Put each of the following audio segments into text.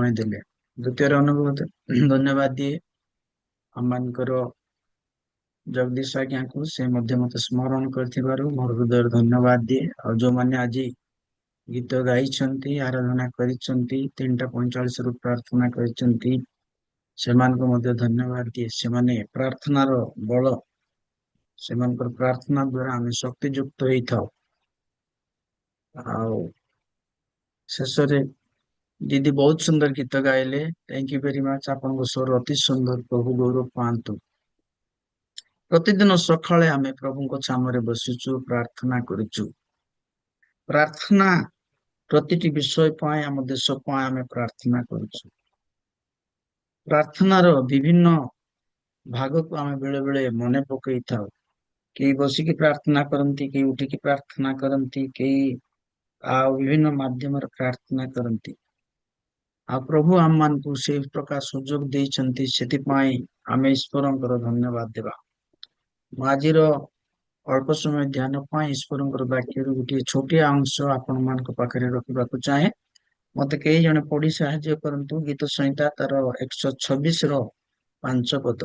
ସମୟ ଦେଲେ। ଦ୍विତୀୟରେ ଅନୁଭୂତ ଧନ୍ୟବାଦ ଦିଏ ଆମମାନଙ୍କର ଜଗଦୀଶ ଆଜ୍ଞାଙ୍କୁ, ସେ ମଧ୍ୟ ମତେ ସ୍ମରଣ କରିଥିବାରୁ ମୋର ହୃଦୟର ଧନ୍ୟବାଦ ଦିଏ। ଆଉ ଯୋଉମାନେ ଆଜି ଗୀତ ଗାଇଛନ୍ତି, ଆରାଧନା କରିଛନ୍ତି, 3:45 ପ୍ରାର୍ଥନା କରିଛନ୍ତି, ସେମାନଙ୍କୁ ମଧ୍ୟ ଧନ୍ୟବାଦ ଦିଏ। ସେମାନେ ପ୍ରାର୍ଥନାର ବଳ, ସେମାନଙ୍କର ପ୍ରାର୍ଥନା ଦ୍ଵାରା ଆମେ ଶକ୍ତିଯୁକ୍ତ ହେଇଥାଉ। ଆଉ ଶେଷରେ ଦିଦି ବହୁତ ସୁନ୍ଦର ଗୀତ ଗାଇଲେ। Thank you very much. ଆପଣଙ୍କ ସ୍ୱର ଅତି ସୁନ୍ଦର। ପ୍ରଭୁ ଗୌରବ ପାଆନ୍ତୁ। ପ୍ରତିଦିନ ସକାଳେ ଆମେ ପ୍ରଭୁଙ୍କ ସାମରେ ବସୁଛୁ, ପ୍ରାର୍ଥନା କରୁଛୁ। ପ୍ରାର୍ଥନା ପ୍ରତିଟି ବିଷୟ ପାଇଁ, ଆମ ଦେଶ ପାଇଁ ଆମେ ପ୍ରାର୍ଥନା କରୁଛୁ। ପ୍ରାର୍ଥନାର ବିଭିନ୍ନ ଭାଗକୁ ଆମେ ବେଳେ ବେଳେ ମନେ ପକେଇଥାଉ। କେହି ବସିକି ପ୍ରାର୍ଥନା କରନ୍ତି, କେହି ଉଠିକି ପ୍ରାର୍ଥନା କରନ୍ତି, କେହି ଆଉ ବିଭିନ୍ନ ମାଧ୍ୟମରେ ପ୍ରାର୍ଥନା କରନ୍ତି। ଆଉ ପ୍ରଭୁ ଆମମାନଙ୍କୁ ସେଇ ପ୍ରକାର ସୁଯୋଗ ଦେଇଛନ୍ତି, ସେଥିପାଇଁ ଆମେ ଈଶ୍ୱରଙ୍କର ଧନ୍ୟବାଦ ଦେବା। ମୁଁ ଆଜିର ଅଳ୍ପ ସମୟ ଧ୍ୟାନ ପାଇଁ ଈଶ୍ୱରଙ୍କର ବାକ୍ୟରୁ ଗୋଟିଏ ଛୋଟିଆ ଅଂଶ ଆପଣମାନଙ୍କ ପାଖରେ ରଖିବାକୁ ଚାହେଁ। ମତେ କେହି ଜଣେ ପଢି ସାହାଯ୍ୟ କରନ୍ତୁ। ଗୀତ ସଂହିତା ତାର 126ର 5 ପଦ।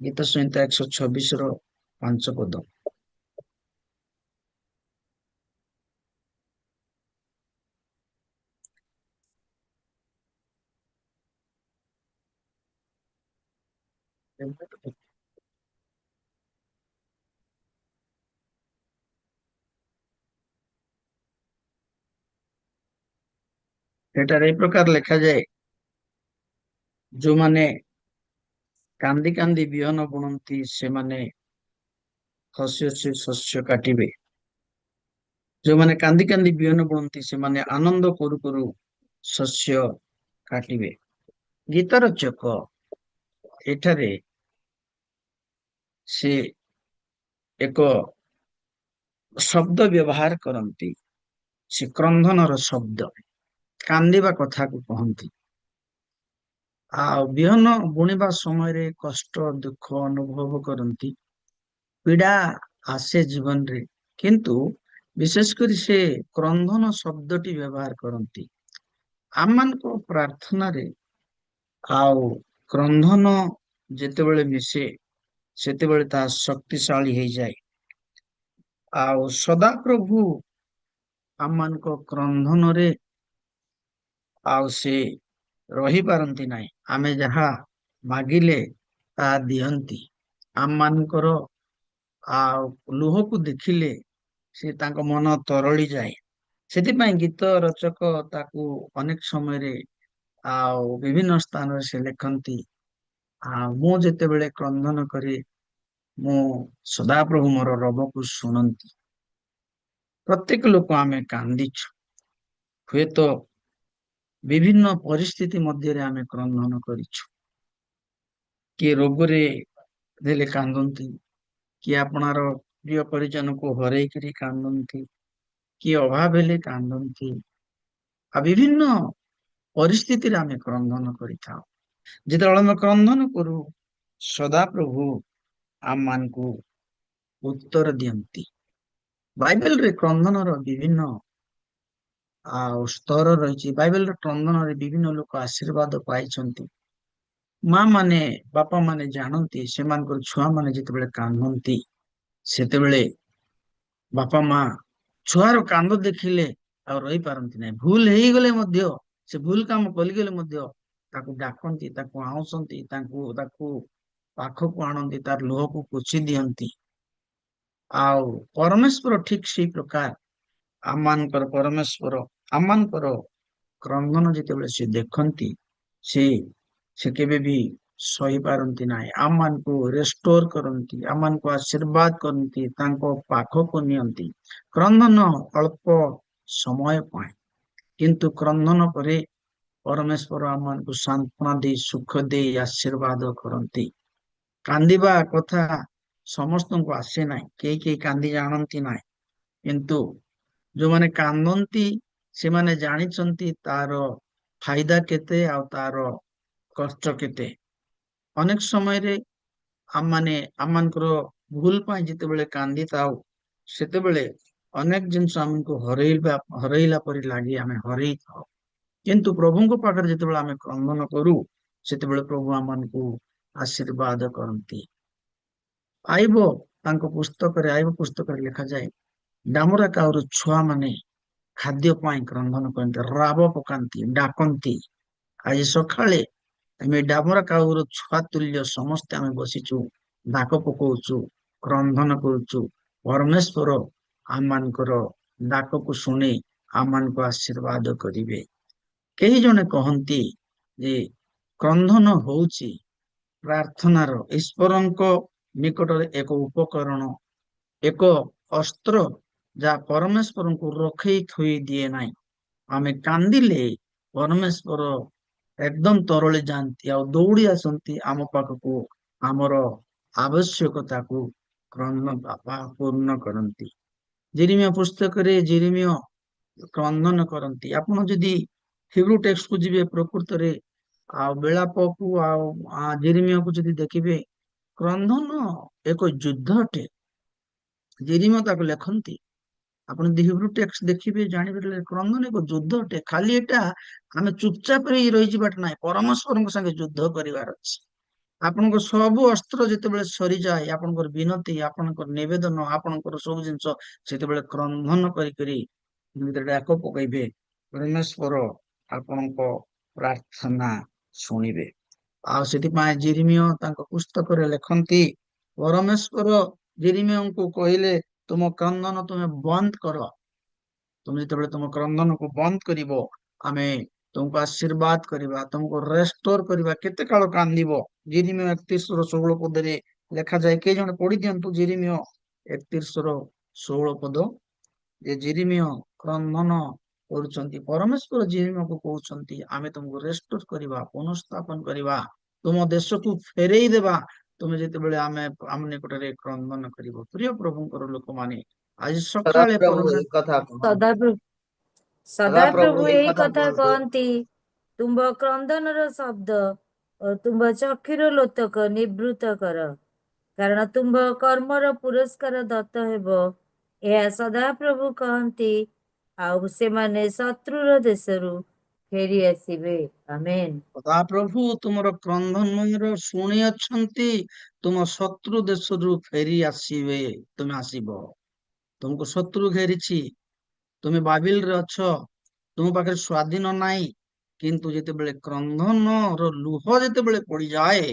ଗୀତ ସଂହିତା 126ର 5 ପଦ। ଏଠାରେ এই ପ୍ରକାର ଲେଖାଯାଏ, ଯୋଉମାନେ କାନ୍ଦି କାନ୍ଦି ବିହନ ବୁଣନ୍ତି, ସେମାନେ ହସି ହସି ଶସ୍ୟ କାଟିବେ। ଯୋଉମାନେ କାନ୍ଦି କାନ୍ଦି ବିହନ ବୁଣନ୍ତି, ସେମାନେ ଆନନ୍ଦ କରୁ କରୁ ଶସ୍ୟ କାଟିବେ। ଗୀତରଚକ ଏଠାରେ ସେ ଏକ ଶବ୍ଦ ବ୍ୟବହାର କରନ୍ତି। ସେ କ୍ରନ୍ଧନର ଶବ୍ଦ, କାନ୍ଦିବା କଥାକୁ କହନ୍ତି। ଆଉ ବିହନ ବୁଣିବା ସମୟରେ କଷ୍ଟ ଦୁଃଖ ଅନୁଭବ କରନ୍ତି, ପୀଡା ଆସେ ଜୀବନରେ, କିନ୍ତୁ ବିଶେଷ କରି ସେ କ୍ରନ୍ଧନ ଶବ୍ଦଟି ବ୍ୟବହାର କରନ୍ତି। ଆମମାନଙ୍କ ପ୍ରାର୍ଥନାରେ ଆଉ କ୍ରନ୍ଧନ ଯେତେବେଳେ ମିଶେ, ସେତେବେଳେ ତାହା ଶକ୍ତିଶାଳୀ ହେଇଯାଏ। ଆଉ ସଦାପ୍ରଭୁ ଆମମାନଙ୍କ କ୍ରନ୍ଧନରେ ଆଉ ସେ ରହିପାରନ୍ତି ନାହିଁ। ଆମେ ଯାହା ମାଗିଲେ ତାହା ଦିଅନ୍ତି। ଆମମାନଙ୍କର ଆଉ ଲୁହକୁ ଦେଖିଲେ ସେ ତାଙ୍କ ମନ ତରଳି ଯାଏ। ସେଥିପାଇଁ ଗୀତ ରଚକ ତାକୁ ଅନେକ ସମୟରେ ଆଉ ବିଭିନ୍ନ ସ୍ଥାନରେ ସେ ଲେଖନ୍ତି, ଆଉ ମୁଁ ଯେତେବେଳେ କ୍ରନ୍ଧନ କରେ, ମୁଁ ସଦାପ୍ରଭୁ ମୋର ରବକୁ ଶୁଣନ୍ତି। ପ୍ରତ୍ୟେକ ଲୋକ ଆମେ କାନ୍ଦିଛୁ। ହୁଏତ ବିଭିନ୍ନ ପରିସ୍ଥିତି ମଧ୍ୟରେ ଆମେ କ୍ରନ୍ଧନ କରିଛୁ। କିଏ ରୋଗରେ ଦେଲେ କାନ୍ଦନ୍ତି, କିଏ ଆପଣାର ପ୍ରିୟ ପରିଜନକୁ ହରେଇକିରି କାନ୍ଦନ୍ତି, କିଏ ଅଭାବ ହେଲେ କାନ୍ଦନ୍ତି। ଆଉ ବିଭିନ୍ନ ପରିସ୍ଥିତିରେ ଆମେ କ୍ରନ୍ଧନ କରିଥାଉ। ଯେତେବେଳେ ଆମେ କ୍ରନ୍ଧନ କରୁ, ସଦାପ୍ରଭୁ ଆମମାନଙ୍କୁ ଉତ୍ତର ଦିଅନ୍ତି। ବାଇବେଲରେ କ୍ରନ୍ଧନର ବିଭିନ୍ନ ଆଉ ସ୍ତର ରହିଛି। ବାଇବେଲର କ୍ରନ୍ଧନରେ ବିଭିନ୍ନ ଲୋକ ଆଶୀର୍ବାଦ ପାଇଛନ୍ତି। ମା ମାନେ, ବାପା ମାନେ ଜାଣନ୍ତି, ସେମାନଙ୍କର ଛୁଆ ମାନେ ଯେତେବେଳେ କାନ୍ଦନ୍ତି, ସେତେବେଳେ ବାପା ମା ଛୁଆର କାନ୍ଦ ଦେଖିଲେ ଆଉ ରହିପାରନ୍ତି ନାହିଁ। ଭୁଲ ହେଇଗଲେ ମଧ୍ୟ, ସେ ଭୁଲ କାମ କରିଗଲେ ମଧ୍ୟ ତାକୁ ଡାକନ୍ତି, ତାକୁ ଆଉଁସନ୍ତି, ତାକୁ ପାଖକୁ ଆଣନ୍ତି, ତାର ଲୁହକୁ ପୋଛି ଦିଅନ୍ତି। ଆଉ ପରମେଶ୍ୱର ଠିକ ସେଇ ପ୍ରକାର ଆମମାନଙ୍କର ପରମେଶ୍ୱର ଆମମାନଙ୍କର କ୍ରନ୍ଧନ ଯେତେବେଳେ ସେ ଦେଖନ୍ତି, ସେ ସେ କେବେ ବି ସହିପାରନ୍ତି ନାହିଁ। ଆମମାନଙ୍କୁ ରେଷ୍ଟୋର କରନ୍ତି, ଆମମାନଙ୍କୁ ଆଶୀର୍ବାଦ କରନ୍ତି, ତାଙ୍କ ପାଖକୁ ନିଅନ୍ତି। କ୍ରନ୍ଧନ ଅଳ୍ପ ସମୟ ପାଇଁ, କିନ୍ତୁ କ୍ରନ୍ଧନ ପରେ ପରମେଶ୍ୱର ଆମମାନଙ୍କୁ ସାନ୍ତ୍ୱନା ଦେଇ, ସୁଖ ଦେଇ ଆଶୀର୍ବାଦ କରନ୍ତି। କାନ୍ଦିବା କଥା ସମସ୍ତଙ୍କୁ ଆସେ ନାହିଁ, କେହି କେହି କାନ୍ଦି ଜାଣନ୍ତି ନାହିଁ, କିନ୍ତୁ ଯୋଉମାନେ କାନ୍ଦନ୍ତି ସେମାନେ ଜାଣିଛନ୍ତି ତାର ଫାଇଦା କେତେ ଆଉ ତାର କଷ୍ଟ କେତେ। ଅନେକ ସମୟରେ ଆମମାନଙ୍କର ଭୁଲ ପାଇଁ ଯେତେବେଳେ କାନ୍ଦିଥାଉ, ସେତେବେଳେ ଅନେକ ଜିନିଷ ଆମକୁ ହରେଇଲା ପରି ଲାଗି ଆମେ ହରେଇଥାଉ। କିନ୍ତୁ ପ୍ରଭୁଙ୍କ ପାଖରେ ଯେତେବେଳେ ଆମେ କ୍ରନ୍ଦନ କରୁ, ସେତେବେଳେ ପ୍ରଭୁ ଆମମାନଙ୍କୁ ଆଶୀର୍ବାଦ କରନ୍ତି। ଆଇବ ପୁସ୍ତକରେ ଲେଖାଯାଏ, ଡାମରା କାଉର ଛୁଆ ମାନେ ଖାଦ୍ୟ ପାଇଁ କ୍ରନ୍ଦନ କରନ୍ତି, ରାବ ପକାନ୍ତି, ଡାକନ୍ତି। ଆଜି ସକାଳେ ଆମେ ଡାମରା କାଉର ଛୁଆ ତୁଲ୍ୟ ସମସ୍ତେ ଆମେ ବସିଛୁ, ଡାକ ପକଉଛୁ, କ୍ରନ୍ଦନ କରୁଛୁ। ପରମେଶ୍ୱର ଆମମାନଙ୍କର ଡାକକୁ ଶୁଣି ଆମମାନଙ୍କୁ ଆଶୀର୍ବାଦ କରିବେ। କେହି ଜଣେ କହନ୍ତି ଯେ କ୍ରନ୍ଦନ ହଉଛି ପ୍ରାର୍ଥନାର ଈଶ୍ୱରଙ୍କ ନିକଟରେ ଏକ ଉପକରଣ, ଏକ ଅସ୍ତ୍ର, ଯାହା ପରମେଶ୍ୱରଙ୍କୁ ରଖେଇ ଥୋଇ ଦିଏ ନାହିଁ। ଆମେ କାନ୍ଦିଲେ ପରମେଶ୍ୱର ଏକଦମ ତରଳି ଯାଆନ୍ତି ଆଉ ଦୌଡ଼ି ଆସନ୍ତି ଆମ ପାଖକୁ, ଆମର ଆବଶ୍ୟକତାକୁ ପୂର୍ଣ୍ଣ କରନ୍ତି। ଜିରିମିୟ ପୁସ୍ତକରେ ଜିରିମିୟ କ୍ରନ୍ଦନ କରନ୍ତି। ଆପଣ ଯଦି ହିବ୍ରୁ ଟେକ୍ସଟକୁ ଯିବେ, ପ୍ରକୃତରେ ଆଉ ବେଳାପକୁ ଆଉ ଜିରିମିୟକୁ ଯଦି ଦେଖିବେ, କ୍ରନ୍ଦନ ଏକ ଯୁଦ୍ଧ ଅଟେ। ଜିରିମିୟ ତାକୁ ଲେଖନ୍ତି। ଆପଣ ଯଦି ହିବ୍ରୁ ଟେକ୍ସଟ ଦେଖିବେ, ଜାଣିପାରିଲେ କ୍ରନ୍ଦନ ଏକ ଯୁଦ୍ଧ ଅଟେ। ଖାଲି ଏଟା ଆମେ ଚୁପଚାପ ହେଇ ରହିଯିବାଟା ନାହିଁ, ପରମେଶ୍ୱରଙ୍କ ସାଙ୍ଗେ ଯୁଦ୍ଧ କରିବାର ଅଛି। ଆପଣଙ୍କ ସବୁ ଅସ୍ତ୍ର ଯେତେବେଳେ ସରିଯାଏ, ଆପଣଙ୍କର ବିନତି, ଆପଣଙ୍କର ନିବେଦନ, ଆପଣଙ୍କର ସବୁ ଜିନିଷ ସେତେବେଳେ କ୍ରନ୍ଦନ କରିକରି ଡାକ ପକେଇବେ, ପରମେଶ୍ୱର ଆପଣଙ୍କ ପ୍ରାର୍ଥନା ଶୁଣିବେ। ଆଉ ସେଥିପାଇଁ ଜିରିମିୟ ତାଙ୍କ ପୁସ୍ତକରେ ଲେଖନ୍ତି, ପରମେଶ୍ୱର ଜିରିମିୟଙ୍କୁ କହିଲେ, ତୁମ କ୍ରନ୍ଦନ ତୁମେ ବନ୍ଦ କର। ତୁମେ ଯେତେବେଳେ ତୁମ କ୍ରନ୍ଦନକୁ ବନ୍ଦ କରିବ, ଆମେ ତୁମକୁ ଆଶୀର୍ବାଦ କରିବା, ତୁମକୁ ରେଷ୍ଟୋର କରିବା। କେତେ କାଳ କାନ୍ଦିବ? ଜିରିମିୟ 31:16 ଲେଖାଯାଏ। କେହି ଜଣେ ପଢି ଦିଅନ୍ତୁ ଜିରିମିୟ 31:16। ଯେ ଜିରିମିୟ କ୍ରନ୍ଦନ କରୁଛନ୍ତି, ପରମେଶ୍ୱର ଜିରିମିୟକୁ କହୁଛନ୍ତି, ଆମେ ତୁମକୁ ରେଷ୍ଟୋର କରିବା, ପୁନଃସ୍ଥାପନ କରିବା, ତୁମ ଦେଶକୁ ଫେରେଇ ଦେବା, ତୁମେ ଯେତେବେଳେ ଆମ ନିକଟରେ କ୍ରନ୍ଦନ କରିବ। ପ୍ରିୟ ପ୍ରଭୁଙ୍କର ଲୋକମାନେ, ଆଜି ସକାଳେ ସଦାପ୍ରଭୁ ଏଇ କଥା ସଦାପ୍ରଭୁ ସଦାପ୍ରଭୁ ସଦାପ୍ରଭୁ ଏଇ ଏହି କଥା କୁହନ୍ତୁ। କହନ୍ତି, ତୁମ୍ଭ କ୍ରନ୍ଦନର ଶବ୍ଦ ଓ ତୁମ୍ଭ ଚକ୍ଷୁର ଲୋତକ ନିବୃତ୍ତ କର, କାରଣ ତୁମ୍ଭ କର୍ମର ପୁରସ୍କାର ଦତ୍ତ ହେବ। ଏହା ସଦାପ୍ରଭୁ କହନ୍ତି, ଆଉ ସେମାନେ ଶତ୍ରୁର ଦେଶରୁ ଫେରି ଆସିବେ। ଆମେନ୍। ସଦାପ୍ରଭୁ ତୁମର କ୍ରନ୍ଦନର ଶୁଣି ଅଛନ୍ତି, ତୁମ ଶତ୍ରୁ ଦେଶରୁ ଫେରି ଆସିବେ। ତୁମେ ଆସିବ। ତୁମକୁ ଶତ୍ରୁ ଘେରିଛି, ତୁମେ ବାବିଲରେ ଅଛ, ତୁମ ପାଖରେ ସ୍ୱାଧୀନ ନାହିଁ। କିନ୍ତୁ ଯେତେବେଳେ କ୍ରନ୍ଦନର ଲୁହ ଯେତେବେଳେ ପଡିଯାଏ,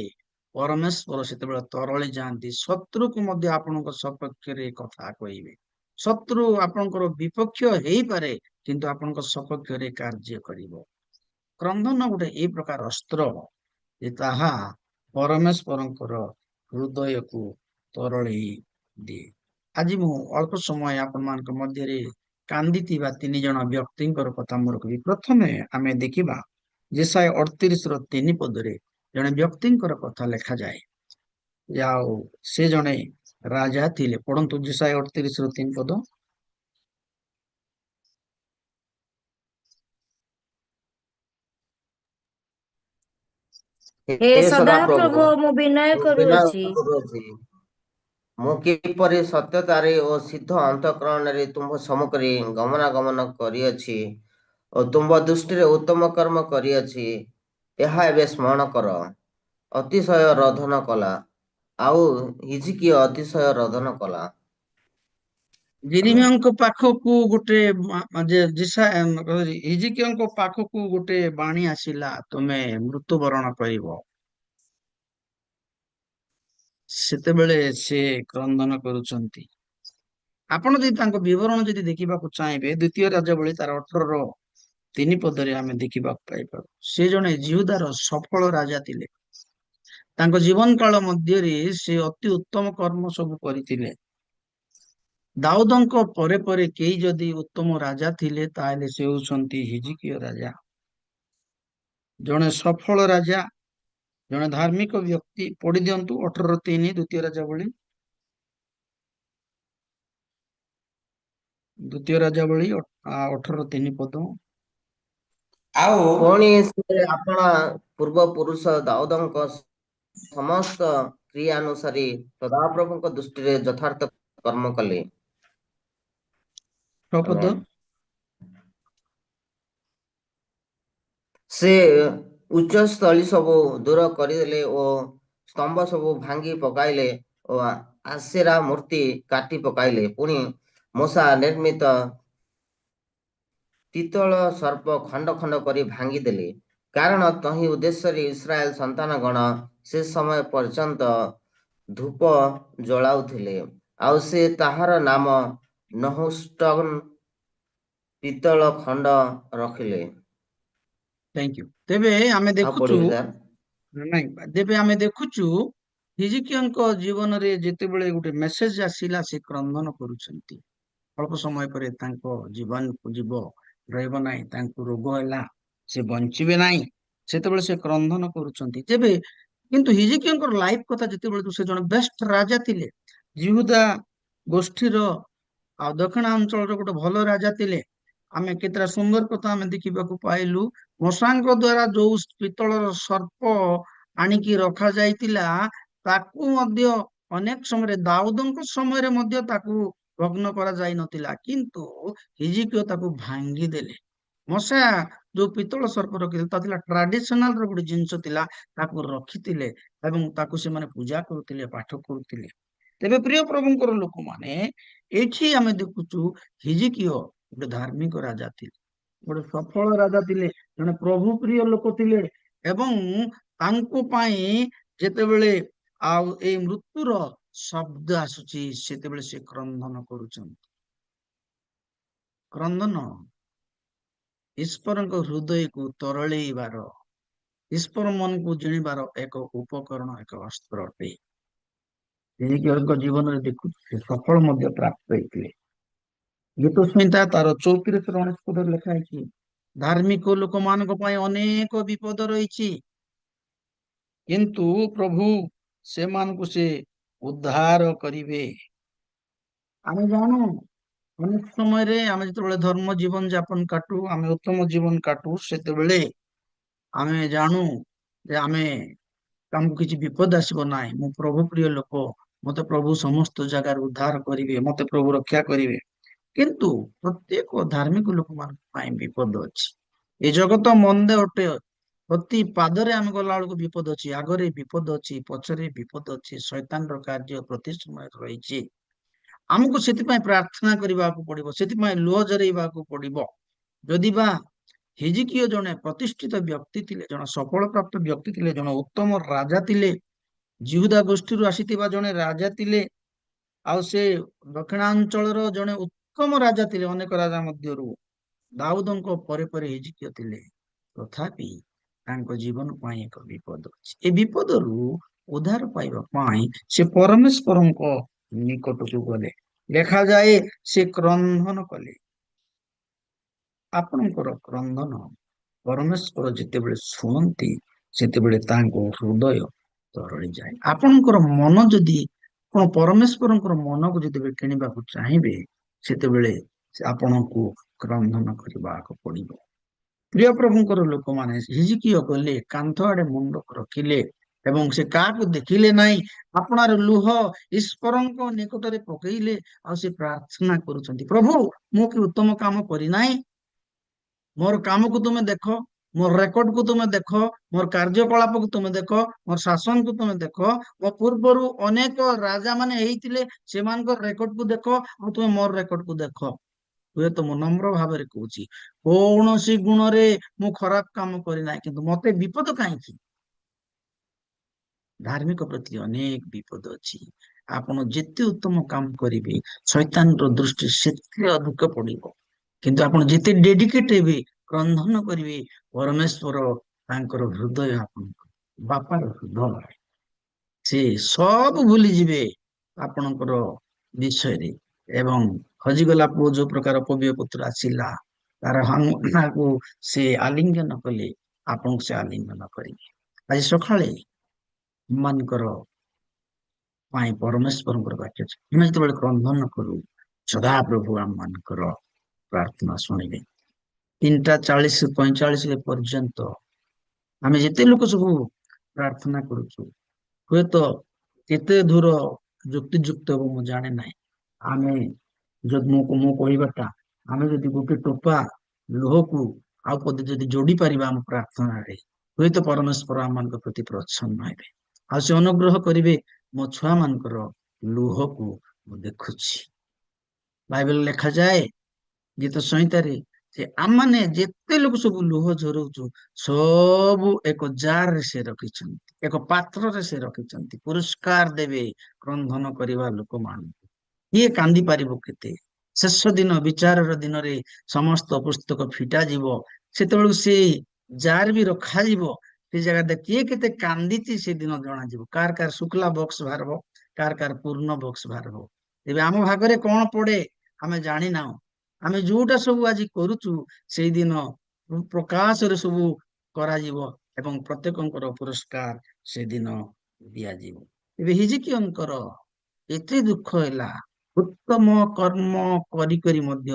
ପରମେଶ୍ୱର ସେତେବେଳେ ତରଳି ଯାଆନ୍ତି। ଶତ୍ରୁକୁ ମଧ୍ୟ ଆପଣଙ୍କ ସପକ୍ଷରେ କଥା କହିବେ। ଶତ୍ରୁ ଆପଣଙ୍କର ବିପକ୍ଷ ହେଇପାରେ, କିନ୍ତୁ ଆପଣଙ୍କ ସପକ୍ଷରେ କାର୍ଯ୍ୟ କରିବ। କ୍ରନ୍ଦନ ଗୋଟେ ଏଇ ପ୍ରକାର ଅସ୍ତ୍ର ଯେ ତାହା ପରମେଶ୍ୱରଙ୍କର ହୃଦୟକୁ ତରଳେଇ ଦିଏ। ଆଜି ମୁଁ ଅଳ୍ପ ସମୟ ଆପଣମାନଙ୍କ ମଧ୍ୟରେ କାନ୍ଦିଥିବା 3 ଜଣ ବ୍ୟକ୍ତିଙ୍କର କଥା ମୋର କହିବି। ପ୍ରଥମେ ଆମେ ଦେଖିବା ଯେଶାୟା 38:3 ଜଣେ ବ୍ୟକ୍ତିଙ୍କର କଥା ଲେଖାଯାଏ। ଆଉ ସେ ଜଣେ ରାଜା ଥିଲେ। ପଢନ୍ତୁ ଯେଶାୟା 38:3। ହେ ହେ ସଦାପ୍ରଭୁ, ସଦାପ୍ରଭୁ, ମୁଁ ବିନୟ ମୁଁ ବିନୟ କରୁଅଛି, କରୁଅଛି। ମୁଁ କିପରି ସତ୍ୟତାରେ ଓ ସିଦ୍ଧ ଅନ୍ତଃକରଣରେ ତୁମ୍ଭ ସମ୍ମୁଖରେ ଗମନାଗମନ କରିଅଛି ଓ ତୁମ୍ଭ ଦୃଷ୍ଟିରେ ଉତ୍ତମ କର୍ମ କରିଅଛି, ଏହା ଏବେ ସ୍ମରଣ କର। ଅତିଶୟ ରୋଧନ କଲା, ଆଉ ହିଜକିୟ ଅତିଶୟ ରୋଧନ କଲା। ଆମେନ୍। ଜିରିମିୟଙ୍କ ପାଖକୁ ଗୋଟେ ହିଜିକିୟଙ୍କ ପାଖକୁ ଗୋଟେ ବାଣୀ ଆସିଲା, ତୁମେ ମୃତ୍ୟୁବରଣ କରିବ। ସେତେବେଳେ ସେ କ୍ରନ୍ଦନ କରୁଛନ୍ତି। ଆପଣ ଯଦି ତାଙ୍କ ବିବରଣ ଯଦି ଦେଖିବାକୁ ଚାହିଁବେ, ଦ୍ୱିତୀୟ ରାଜାବଳୀ ତାର 18:3 ଆମେ ଦେଖିବାକୁ ପାଇପାରୁ। ସେ ଜଣେ ଜିହୁଦାର ସଫଳ ରାଜା ଥିଲେ। ତାଙ୍କ ଜୀବନ କାଳ ମଧ୍ୟରେ ସେ ଅତି ଉତ୍ତମ କର୍ମ ସବୁ କରିଥିଲେ। ଦାଉଦଙ୍କ ପରେ ପରେ କେହି ଯଦି ଉତ୍ତମ ରାଜା ଥିଲେ, ତାହେଲେ ସେ ହେଉଛନ୍ତି ହିଜକିୟ ରାଜା। ଜଣେ ସଫଳ ରାଜା, ଜଣେ ଧାର୍ମିକ ବ୍ୟକ୍ତି। ପଢି ଦିଅନ୍ତୁ 18:3 ଦ୍ୱିତୀୟ ରାଜାବଳୀ। ଦ୍ୱିତୀୟ ରାଜାବଳୀ 18:3। ଆଉ ପୁଣି ସେ ଆପଣା ପୂର୍ବ ପୁରୁଷ ଦାଉଦଙ୍କ ସମସ୍ତ କ୍ରିୟା ଅନୁସାରେ ସଦାପ୍ରଭୁଙ୍କ ଦୃଷ୍ଟିରେ ଯଥାର୍ଥ କର୍ମ କଲେ। ଶପଥ ସେ ଉଚ୍ଚ ସ୍ଥଳୀ ସବୁ ଦୂର କରିଦେଲେ ଓ ସ୍ତମ୍ଭ ସବୁ ଭାଙ୍ଗି ପକାଇଲେ ଓ ଆସେରା ମୂର୍ତ୍ତି କାଟି ପକାଇଲେ। ପୁଣି ମୂଷା ନିର୍ମିତ ପିତ୍ତଳ ସର୍ପ ଖଣ୍ଡ ଖଣ୍ଡ କରି ଭାଙ୍ଗିଦେଲେ। କାରଣ ତହିଁ ଉଦ୍ଦେଶ୍ୟରେ ଇସ୍ରାଏଲ ସନ୍ତାନ ଗଣ ସେ ସମୟ ପର୍ଯ୍ୟନ୍ତ ଧୂପ ଜଳାଉଥିଲେ। ଆଉ ସେ ତାହାର ନାମ ନହୁଷ୍ଟନ ପିତ୍ତଳ ଖଣ୍ଡ ରଖିଲେ। Thank you. ତେବେ ଆମେ ଆଉ ଦେଖୁଛୁ, ପଢିବି ସାର୍। ନାଇଁ ତେବେ ଆମେ ଦେଖୁଛୁ ହିଜିକିୟଙ୍କ ଜୀବନରେ ଯେତେବେଳେ ଗୋଟେ ମେସେଜ ଆସିଲା ସେ କ୍ରନ୍ଦନ କରୁଛନ୍ତି। ଅଳ୍ପ ସମୟ ପରେ ତାଙ୍କ ଜୀବନକୁ ଯିବ ରହିବ ନାହିଁ, ତାଙ୍କୁ ରୋଗ ହେଲା, ସେ ବଞ୍ଚିବେ ନାହିଁ, ସେତେବେଳେ ସେ କ୍ରନ୍ଦନ କରୁଛନ୍ତି। ତେବେ କିନ୍ତୁ ହିଜିକିୟଙ୍କର ଲାଇଫ କଥା ଯେତେବେଳେ ସେ ଜଣେ ବେଷ୍ଟ ରାଜା ଥିଲେ, ଜିହୁଦା ଗୋଷ୍ଠୀର ଆଉ ଦକ୍ଷିଣ ଅଞ୍ଚଳର ଗୋଟେ ଭଲ ରାଜା ଥିଲେ। ଆମେ କେତେଟା ସୁନ୍ଦର କଥା ଆମେ ଦେଖିବାକୁ ପାଇଲୁ। ମଶାଙ୍କ ଦ୍ଵାରା ଯୋଉ ପିତ୍ତଳର ସର୍ପ ଆଣିକି ରଖାଯାଇଥିଲା, ତାକୁ ମଧ୍ୟ ଅନେକ ସମୟରେ ଦାଉଦଙ୍କ ସମୟରେ ମଧ୍ୟ ତାକୁ ଭଗ୍ନ କରାଯାଇ ନଥିଲା, କିନ୍ତୁ ହିଜିକିୟ ତାକୁ ଭାଙ୍ଗିଦେଲେ। ମଶା ଯୋଉ ପିତ୍ତଳ ସର୍ପ ରଖିଥିଲେ ତା ଥିଲା ଟ୍ରାଡିସନାଲ ର ଗୋଟେ ଜିନିଷ ଥିଲା, ତାକୁ ରଖିଥିଲେ ଏବଂ ତାକୁ ସେମାନେ ପୂଜା କରୁଥିଲେ, ପାଠ କରୁଥିଲେ। ତେବେ ପ୍ରିୟ ପ୍ରଭୁଙ୍କର ଲୋକମାନେ, ଏଇଠି ଆମେ ଦେଖୁଛୁ ହିଜିକିୟ ଗୋଟେ ଧାର୍ମିକ ରାଜା ଥିଲେ, ଗୋଟେ ସଫଳ ରାଜା ଥିଲେ, ଜଣେ ପ୍ରଭୁ ପ୍ରିୟ ଲୋକ ଥିଲେ ଏବଂ ତାଙ୍କ ପାଇଁ ଯେତେବେଳେ ଆଉ ଏଇ ମୃତ୍ୟୁର ଶବ୍ଦ ଆସୁଛି ସେତେବେଳେ ସେ କ୍ରନ୍ଦନ କରୁଛନ୍ତି। କ୍ରନ୍ଦନ ଈଶ୍ୱରଙ୍କ ହୃଦୟକୁ ତରଳେଇବାର, ଈଶ୍ୱର ମନକୁ ଜିଣିବାର ଏକ ଉପକରଣ, ଏକ ଅସ୍ତ୍ର ଅଟେ। ହିଜିକିୟଙ୍କ ଜୀବନରେ ଦେଖୁଛୁ ସେ ସଫଳ ମଧ୍ୟ ପ୍ରାପ୍ତ ହେଇଥିଲେ। ଗୀତ ସଂହିତା ତାର 34-39 ଲେଖା ହେଇଛି, ଧାର୍ମିକ ଲୋକମାନଙ୍କ ପାଇଁ ଅନେକ ବିପଦ ରହିଛି, କିନ୍ତୁ ପ୍ରଭୁ ସେମାନଙ୍କୁ ସେ ଉଦ୍ଧାର କରିବେ। ଆମେ ଜାଣୁ ଅନେକ ସମୟରେ ଆମେ ଯେତେବେଳେ ଧର୍ମ ଜୀବନ ଯାପନ କାଟୁ, ଆମେ ଉତ୍ତମ ଜୀବନ କାଟୁ, ସେତେବେଳେ ଆମେ ଜାଣୁ ଯେ ଆମକୁ କିଛି ବିପଦ ଆସିବ ନାହିଁ, ମୁଁ ପ୍ରଭୁ ପ୍ରିୟ ଲୋକ, ମତେ ପ୍ରଭୁ ସମସ୍ତ ଜାଗାରେ ଉଦ୍ଧାର କରିବେ, ମତେ ପ୍ରଭୁ ରକ୍ଷା କରିବେ। କିନ୍ତୁ ପ୍ରତ୍ୟେକ ଧାର୍ମିକ ଲୋକମାନଙ୍କ ପାଇଁ ବିପଦ ଅଛି। ଏ ଜଗତ ମନ୍ଦେ ଅଟେ, ପ୍ରତି ପାଦରେ ଆମେ ଗଲା ବେଳକୁ ବିପଦ ଅଛି, ଆଗରେ ବିପଦ ଅଛି, ପଛରେ ବିପଦ ଅଛି, ଶୈତାନର କାର୍ଯ୍ୟ ପ୍ରତି ସମୟରେ ରହିଛି। ଆମକୁ ସେଥିପାଇଁ ପ୍ରାର୍ଥନା କରିବାକୁ ପଡିବ, ସେଥିପାଇଁ ଲୁହ ଝରେଇବାକୁ ପଡିବ। ଯଦି ବା ହିଜିକିୟ ଜଣେ ପ୍ରତିଷ୍ଠିତ ବ୍ୟକ୍ତି ଥିଲେ, ଜଣେ ସଫଳ ପ୍ରାପ୍ତ ବ୍ୟକ୍ତି ଥିଲେ, ଜଣେ ଉତ୍ତମ ରାଜା ଥିଲେ, ଜିହୁଦା ଗୋଷ୍ଠୀରୁ ଆସିଥିବା ଜଣେ ରାଜା ଥିଲେ, ଆଉ ସେ ଦକ୍ଷିଣାଞ୍ଚଳର ଜଣେ ଉତ୍ତମ ରାଜା ଥିଲେ ଅନେକ ରାଜା ମଧ୍ୟରୁ, ଦାଉଦଙ୍କ ପରେ ପରେ ହିଜିକିୟ ଥିଲେ, ତଥାପି ତାଙ୍କ ଜୀବନ ପାଇଁ ଏକ ବିପଦ ଅଛି। ଏ ବିପଦରୁ ଉଦ୍ଧାର ପାଇବା ପାଇଁ ସେ ପରମେଶ୍ୱରଙ୍କ ନିକଟକୁ ଗଲେ। ଲେଖାଯାଏ ସେ କ୍ରନ୍ଦନ କଲେ। ଆପଣଙ୍କର କ୍ରନ୍ଦନ ପରମେଶ୍ୱର ଯେତେବେଳେ ଶୁଣନ୍ତି, ସେତେବେଳେ ତାଙ୍କ ହୃଦୟ ତରଳିଯାଏ। ଆପଣଙ୍କର ମନ ଯଦି, ଆପଣ ପରମେଶ୍ୱରଙ୍କର ମନକୁ ଯେତେବେଳେ କିଣିବାକୁ ଚାହିଁବେ, ସେତେବେଳେ ଆପଣଙ୍କୁ କ୍ରନ୍ଦନ କରିବାକୁ ପଡିବ। ପ୍ରିୟ ପ୍ରଭୁଙ୍କର ଲୋକମାନେ, ହିଜିକିୟ ଗଲେ, କାନ୍ଥ ଆଡେ ମୁଣ୍ଡ ରଖିଲେ ଏବଂ ସେ କାହାକୁ ଦେଖିଲେ ନାହିଁ, ଆପଣାର ଲୁହ ଈଶ୍ୱରଙ୍କ ନିକଟରେ ପକେଇଲେ, ଆଉ ସେ ପ୍ରାର୍ଥନା କରୁଛନ୍ତି, ପ୍ରଭୁ ମୁଁ କି ଉତ୍ତମ କାମ କରିନାହିଁ? ମୋର କାମକୁ ତୁମେ ଦେଖ, ମୋର ରେକର୍ଡକୁ ତୁମେ ଦେଖ, ମୋର କାର୍ଯ୍ୟକଳାପକୁ ତୁମେ ଦେଖ, ମୋର ଶାସନକୁ ତୁମେ ଦେଖ, ମୋ ପୂର୍ବରୁ ଅନେକ ରାଜା ମାନେ ହେଇଥିଲେ, ସେମାନଙ୍କର ରେକର୍ଡକୁ ଦେଖ, ଆଉ ତୁମେ ମୋର ରେକର୍ଡକୁ ଦେଖ। ହୁଏତ ମୁଁ ନମ୍ର ଭାବରେ କହୁଛି, କୌଣସି ଗୁଣରେ ମୁଁ ଖରାପ କାମ କରିନାହିଁ, କିନ୍ତୁ ମତେ ବିପଦ କାହିଁକି? ଧାର୍ମିକ ପ୍ରତି ଅନେକ ବିପଦ ଅଛି। ଆପଣ ଯେତେ ଉତ୍ତମ କାମ କରିବେ, ଶୈତାନର ଦୃଷ୍ଟି ସେତେ ଅଧିକ ପଡିବ। କିନ୍ତୁ ଆପଣ ଯେତେ ଡେଡିକେଟ ହେବେ, କ୍ରନ୍ଦନ କରିବେ, ପରମେଶ୍ୱର ତାଙ୍କର ହୃଦୟ, ଆପଣଙ୍କ ବାପାର ହୃଦୟ, ସେ ସବୁ ଭୁଲିଯିବେ ଆପଣଙ୍କର ବିଷୟରେ। ଏବଂ ହଜିଗଲା ପୁଅ ଯୋଉ ପ୍ରକାର ପବିୟ ପୁତ୍ର ଆସିଲା, ତାର ହାକୁ ସେ ଆଲିଙ୍ଗନ କଲେ, ଆପଣଙ୍କୁ ସେ ଆଲିଙ୍ଗନ କରିବେ। ଆଜି ସକାଳେ ମାନଙ୍କର ପାଇଁ ପରମେଶ୍ୱରଙ୍କର ବାକ୍ୟ ଅଛି, ଆମେ ଯେତେବେଳେ କ୍ରନ୍ଦନ କରୁ, ସଦାପ୍ରଭୁ ଆମ ମାନଙ୍କର ପ୍ରାର୍ଥନା ଶୁଣିବେ। 3:40-45 ପର୍ଯ୍ୟନ୍ତ ଆମେ ଯେତେ ଲୋକ ସବୁ ପ୍ରାର୍ଥନା କରୁଛୁ, ହୁଏତ କେତେ ଦୂର ଯୁକ୍ତିଯୁକ୍ତ ହେବ ମୁଁ ଜାଣେ ନାହିଁ। ଆମେ ଯଦି ମୁଁ କହିବାଟା ଆମେ ଯଦି ଗୋଟେ ଟୋପା ଲୁହକୁ ଆଉ ପଦେ ଯଦି ଯୋଡି ପାରିବା ଆମ ପ୍ରାର୍ଥନାରେ, ହୁଏତ ପରମେଶ୍ୱର ଆମମାନଙ୍କ ପ୍ରତି ପ୍ରସନ୍ନ ହେବେ, ଆଉ ସେ ଅନୁଗ୍ରହ କରିବେ। ମୋ ଛୁଆ ମାନଙ୍କର ଲୁହକୁ ମୁଁ ଦେଖୁଛି। ବାଇବେଲ ଲେଖାଯାଏ ଗୀତ ସଂହିତାରେ ଯେ ଆମମାନେ ଯେତେ ଲୋକ ସବୁ ଲୁହ ଝରଉଛୁ ସବୁ ଏକ ଜାରରେ ସେ ରଖିଛନ୍ତି, ଏକ ପାତ୍ରରେ ସେ ରଖିଛନ୍ତି, ପୁରସ୍କାର ଦେବେ କ୍ରନ୍ଧନ କରିବା ଲୋକମାନଙ୍କୁ। କିଏ କାନ୍ଦି ପାରିବ କେତେ? ଶେଷ ଦିନ ବିଚାରର ଦିନରେ ସମସ୍ତ ପୁସ୍ତକ ଫିଟା ଯିବ, ସେତେବେଳକୁ ସେ ଜାର ବି ରଖାଯିବ। ସେ ଜାଗାରେ କିଏ କେତେ କାନ୍ଦିଛି ସେଦିନ ଜଣାଯିବ। କାର କାର ଶୁକ୍ଲା ବକ୍ସ ବାହାରିବ, କାର କାର ପୂର୍ଣ୍ଣ ବକ୍ସ ବାହାରିବ। ତେବେ ଆମ ଭାଗରେ କଣ ପଡେ ଆମେ ଜାଣିନାହୁଁ। ଆମେ ଯୋଉଟା ସବୁ ଆଜି କରୁଛୁ ସେଇଦିନ ପ୍ରକାଶରେ ସବୁ କରାଯିବ ଏବଂ ପ୍ରତ୍ୟେକଙ୍କର ପୁରସ୍କାର ସେଦିନ ଦିଆଯିବ। ଏବେ ହିଜକିୟଙ୍କର ଏତେ ଦୁଃଖ ହେଲା, ଉତ୍ତମ କର୍ମ କରି କରି ମଧ୍ୟ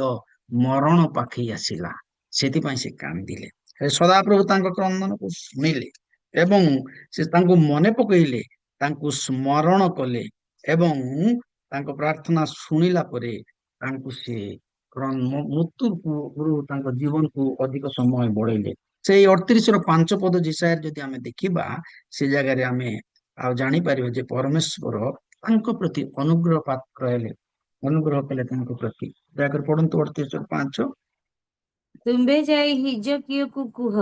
ମରଣ ପାଖେଇ ଆସିଲା, ସେଥିପାଇଁ ସେ କାନ୍ଦିଲେ। ସଦାପ୍ରଭୁ ତାଙ୍କ କ୍ରନ୍ଦନକୁ ଶୁଣିଲେ ଏବଂ ସେ ତାଙ୍କୁ ମନେ ପକେଇଲେ, ତାଙ୍କୁ ସ୍ମରଣ କଲେ ଏବଂ ତାଙ୍କ ପ୍ରାର୍ଥନା ଶୁଣିଲା ପରେ ତାଙ୍କୁ ସେ ମୃତ୍ୟୁରୁ ତାଙ୍କ ଜୀବନକୁ ଅଧିକ ସମୟ ବଢେଇଲେ। ସେଇ 38ର 5 ପଦ ଯିଶାୟରେ ଯଦି ଆମେ ଦେଖିବା, ସେ ଜାଗାରେ ଆମେ ଆଉ ଜାଣିପାରିବା ଯେ ପରମେଶ୍ୱର ତାଙ୍କ ପ୍ରତି ଅନୁଗ୍ରହ ପାତ୍ର ହେଲେ, ଅନୁଗ୍ରହ କଲେ ତାଙ୍କ ପ୍ରତି। ଦୟାକରି ପଢନ୍ତୁ 38:5। ତୁମ୍ଭେ ଯାଇ ହିଜକିୟକୁ କୁହ,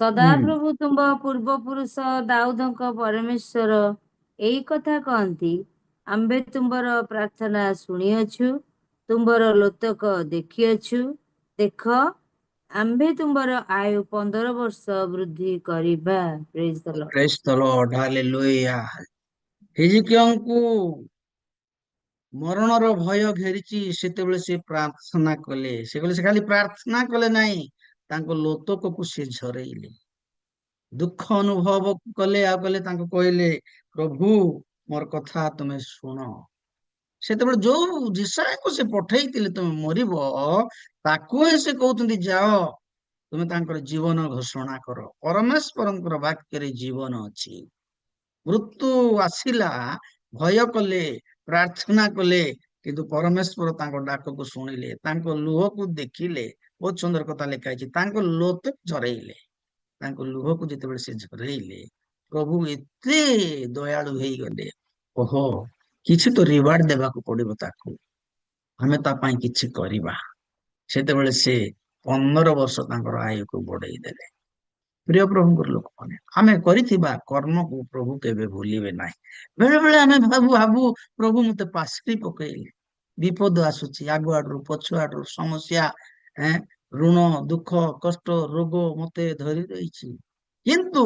ସଦାପ୍ରଭୁ ତୁମ୍ଭ ପୂର୍ବପୁରୁଷ ଦାଉଦଙ୍କ ପରମେଶ୍ୱର ଏଇ କଥା କହନ୍ତି, ଆମ୍ଭେ ତୁମ୍ଭର ପ୍ରାର୍ଥନା ଶୁଣିଅଛୁ, ତୁମ୍ଭର ଲୋତକ ଦେଖିଅଛୁ। ଦେଖ, ଆମ୍ଭେ ତୁମ୍ଭର ଆୟୁ 15 ବର୍ଷ ବୃଦ୍ଧି କରିବା। ପ୍ରେଜ୍ ଦ ଲର୍ଡ। ପ୍ରେଜ୍ ଦ ଲର୍ଡ, ହାଲେଲୁୟା। ହିଜକିୟଙ୍କୁ ମରଣର ଭୟ ଘେରିଛି, ସେତେବେଳେ ସେ ପ୍ରାର୍ଥନା କଲେ। ସେ କହିଲେ, ସେ ଖାଲି ପ୍ରାର୍ଥନା କଲେ ନାହିଁ, ତାଙ୍କ ଲୋତକକୁ ସେ ଝରେଇଲେ, ଦୁଃଖ ଅନୁଭବ କଲେ। ଆଉ କଲେ, ତାଙ୍କୁ କହିଲେ, ପ୍ରଭୁ ମୋର କଥା ତୁମେ ଶୁଣ। ସେତେବେଳେ ଯୋଉ ଯିଶାୟାକୁ ସେ ପଠେଇଥିଲେ ତୁମେ ମରିବ, ତାକୁ ହିଁ ସେ କହୁଛନ୍ତି ଯାଅ, ତୁମେ ତାଙ୍କର ଜୀବନ ଘୋଷଣା କର। ପରମେଶ୍ୱରଙ୍କର ବାକ୍ୟରେ ଜୀବନ ଅଛି। ମୃତ୍ୟୁ ଆସିଲା, ଭୟ କଲେ, ପ୍ରାର୍ଥନା କଲେ, କିନ୍ତୁ ପରମେଶ୍ୱର ତାଙ୍କ ଡାକକୁ ଶୁଣିଲେ, ତାଙ୍କ ଲୁହକୁ ଦେଖିଲେ। ବହୁତ ସୁନ୍ଦର କଥା ଲେଖା ହେଇଛି, ତାଙ୍କ ଲୋତ ଝରେଇଲେ। ତାଙ୍କ ଲୁହକୁ ଯେତେବେଳେ ସେ ଝରେଇଲେ, ପ୍ରଭୁ ଏତେ ଦୟାଳୁ ହେଇଗଲେ। ଓହୋ, କିଛି ତ ରିୱାର୍ଡ ଦେବାକୁ ପଡିବ ତାକୁ, ଆମେ ତା ପାଇଁ କିଛି କରିବା। ସେତେବେଳେ ସେ 15 ବର୍ଷ ତାଙ୍କର ଆୟୁକୁ ବଢେଇ ଦେଲେ। ପ୍ରିୟ ପ୍ରଭୁଙ୍କର ଲୋକମାନେ, ଆମେ କରିଥିବା କର୍ମକୁ ପ୍ରଭୁ କେବେ ଭୁଲିବେ ନାହିଁ। ବେଳେ ବେଳେ ଆମେ ଭାବୁ ପ୍ରଭୁ ମତେ ପାଶରି ପକେଇଲେ, ବିପଦ ଆସୁଛି ଆଗୁଆଡରୁ ପଛୁଆଡରୁ, ସମସ୍ୟା, ଋଣ, ଦୁଃଖ, କଷ୍ଟ, ରୋଗ ମତେ ଧରି ରହିଛି। କିନ୍ତୁ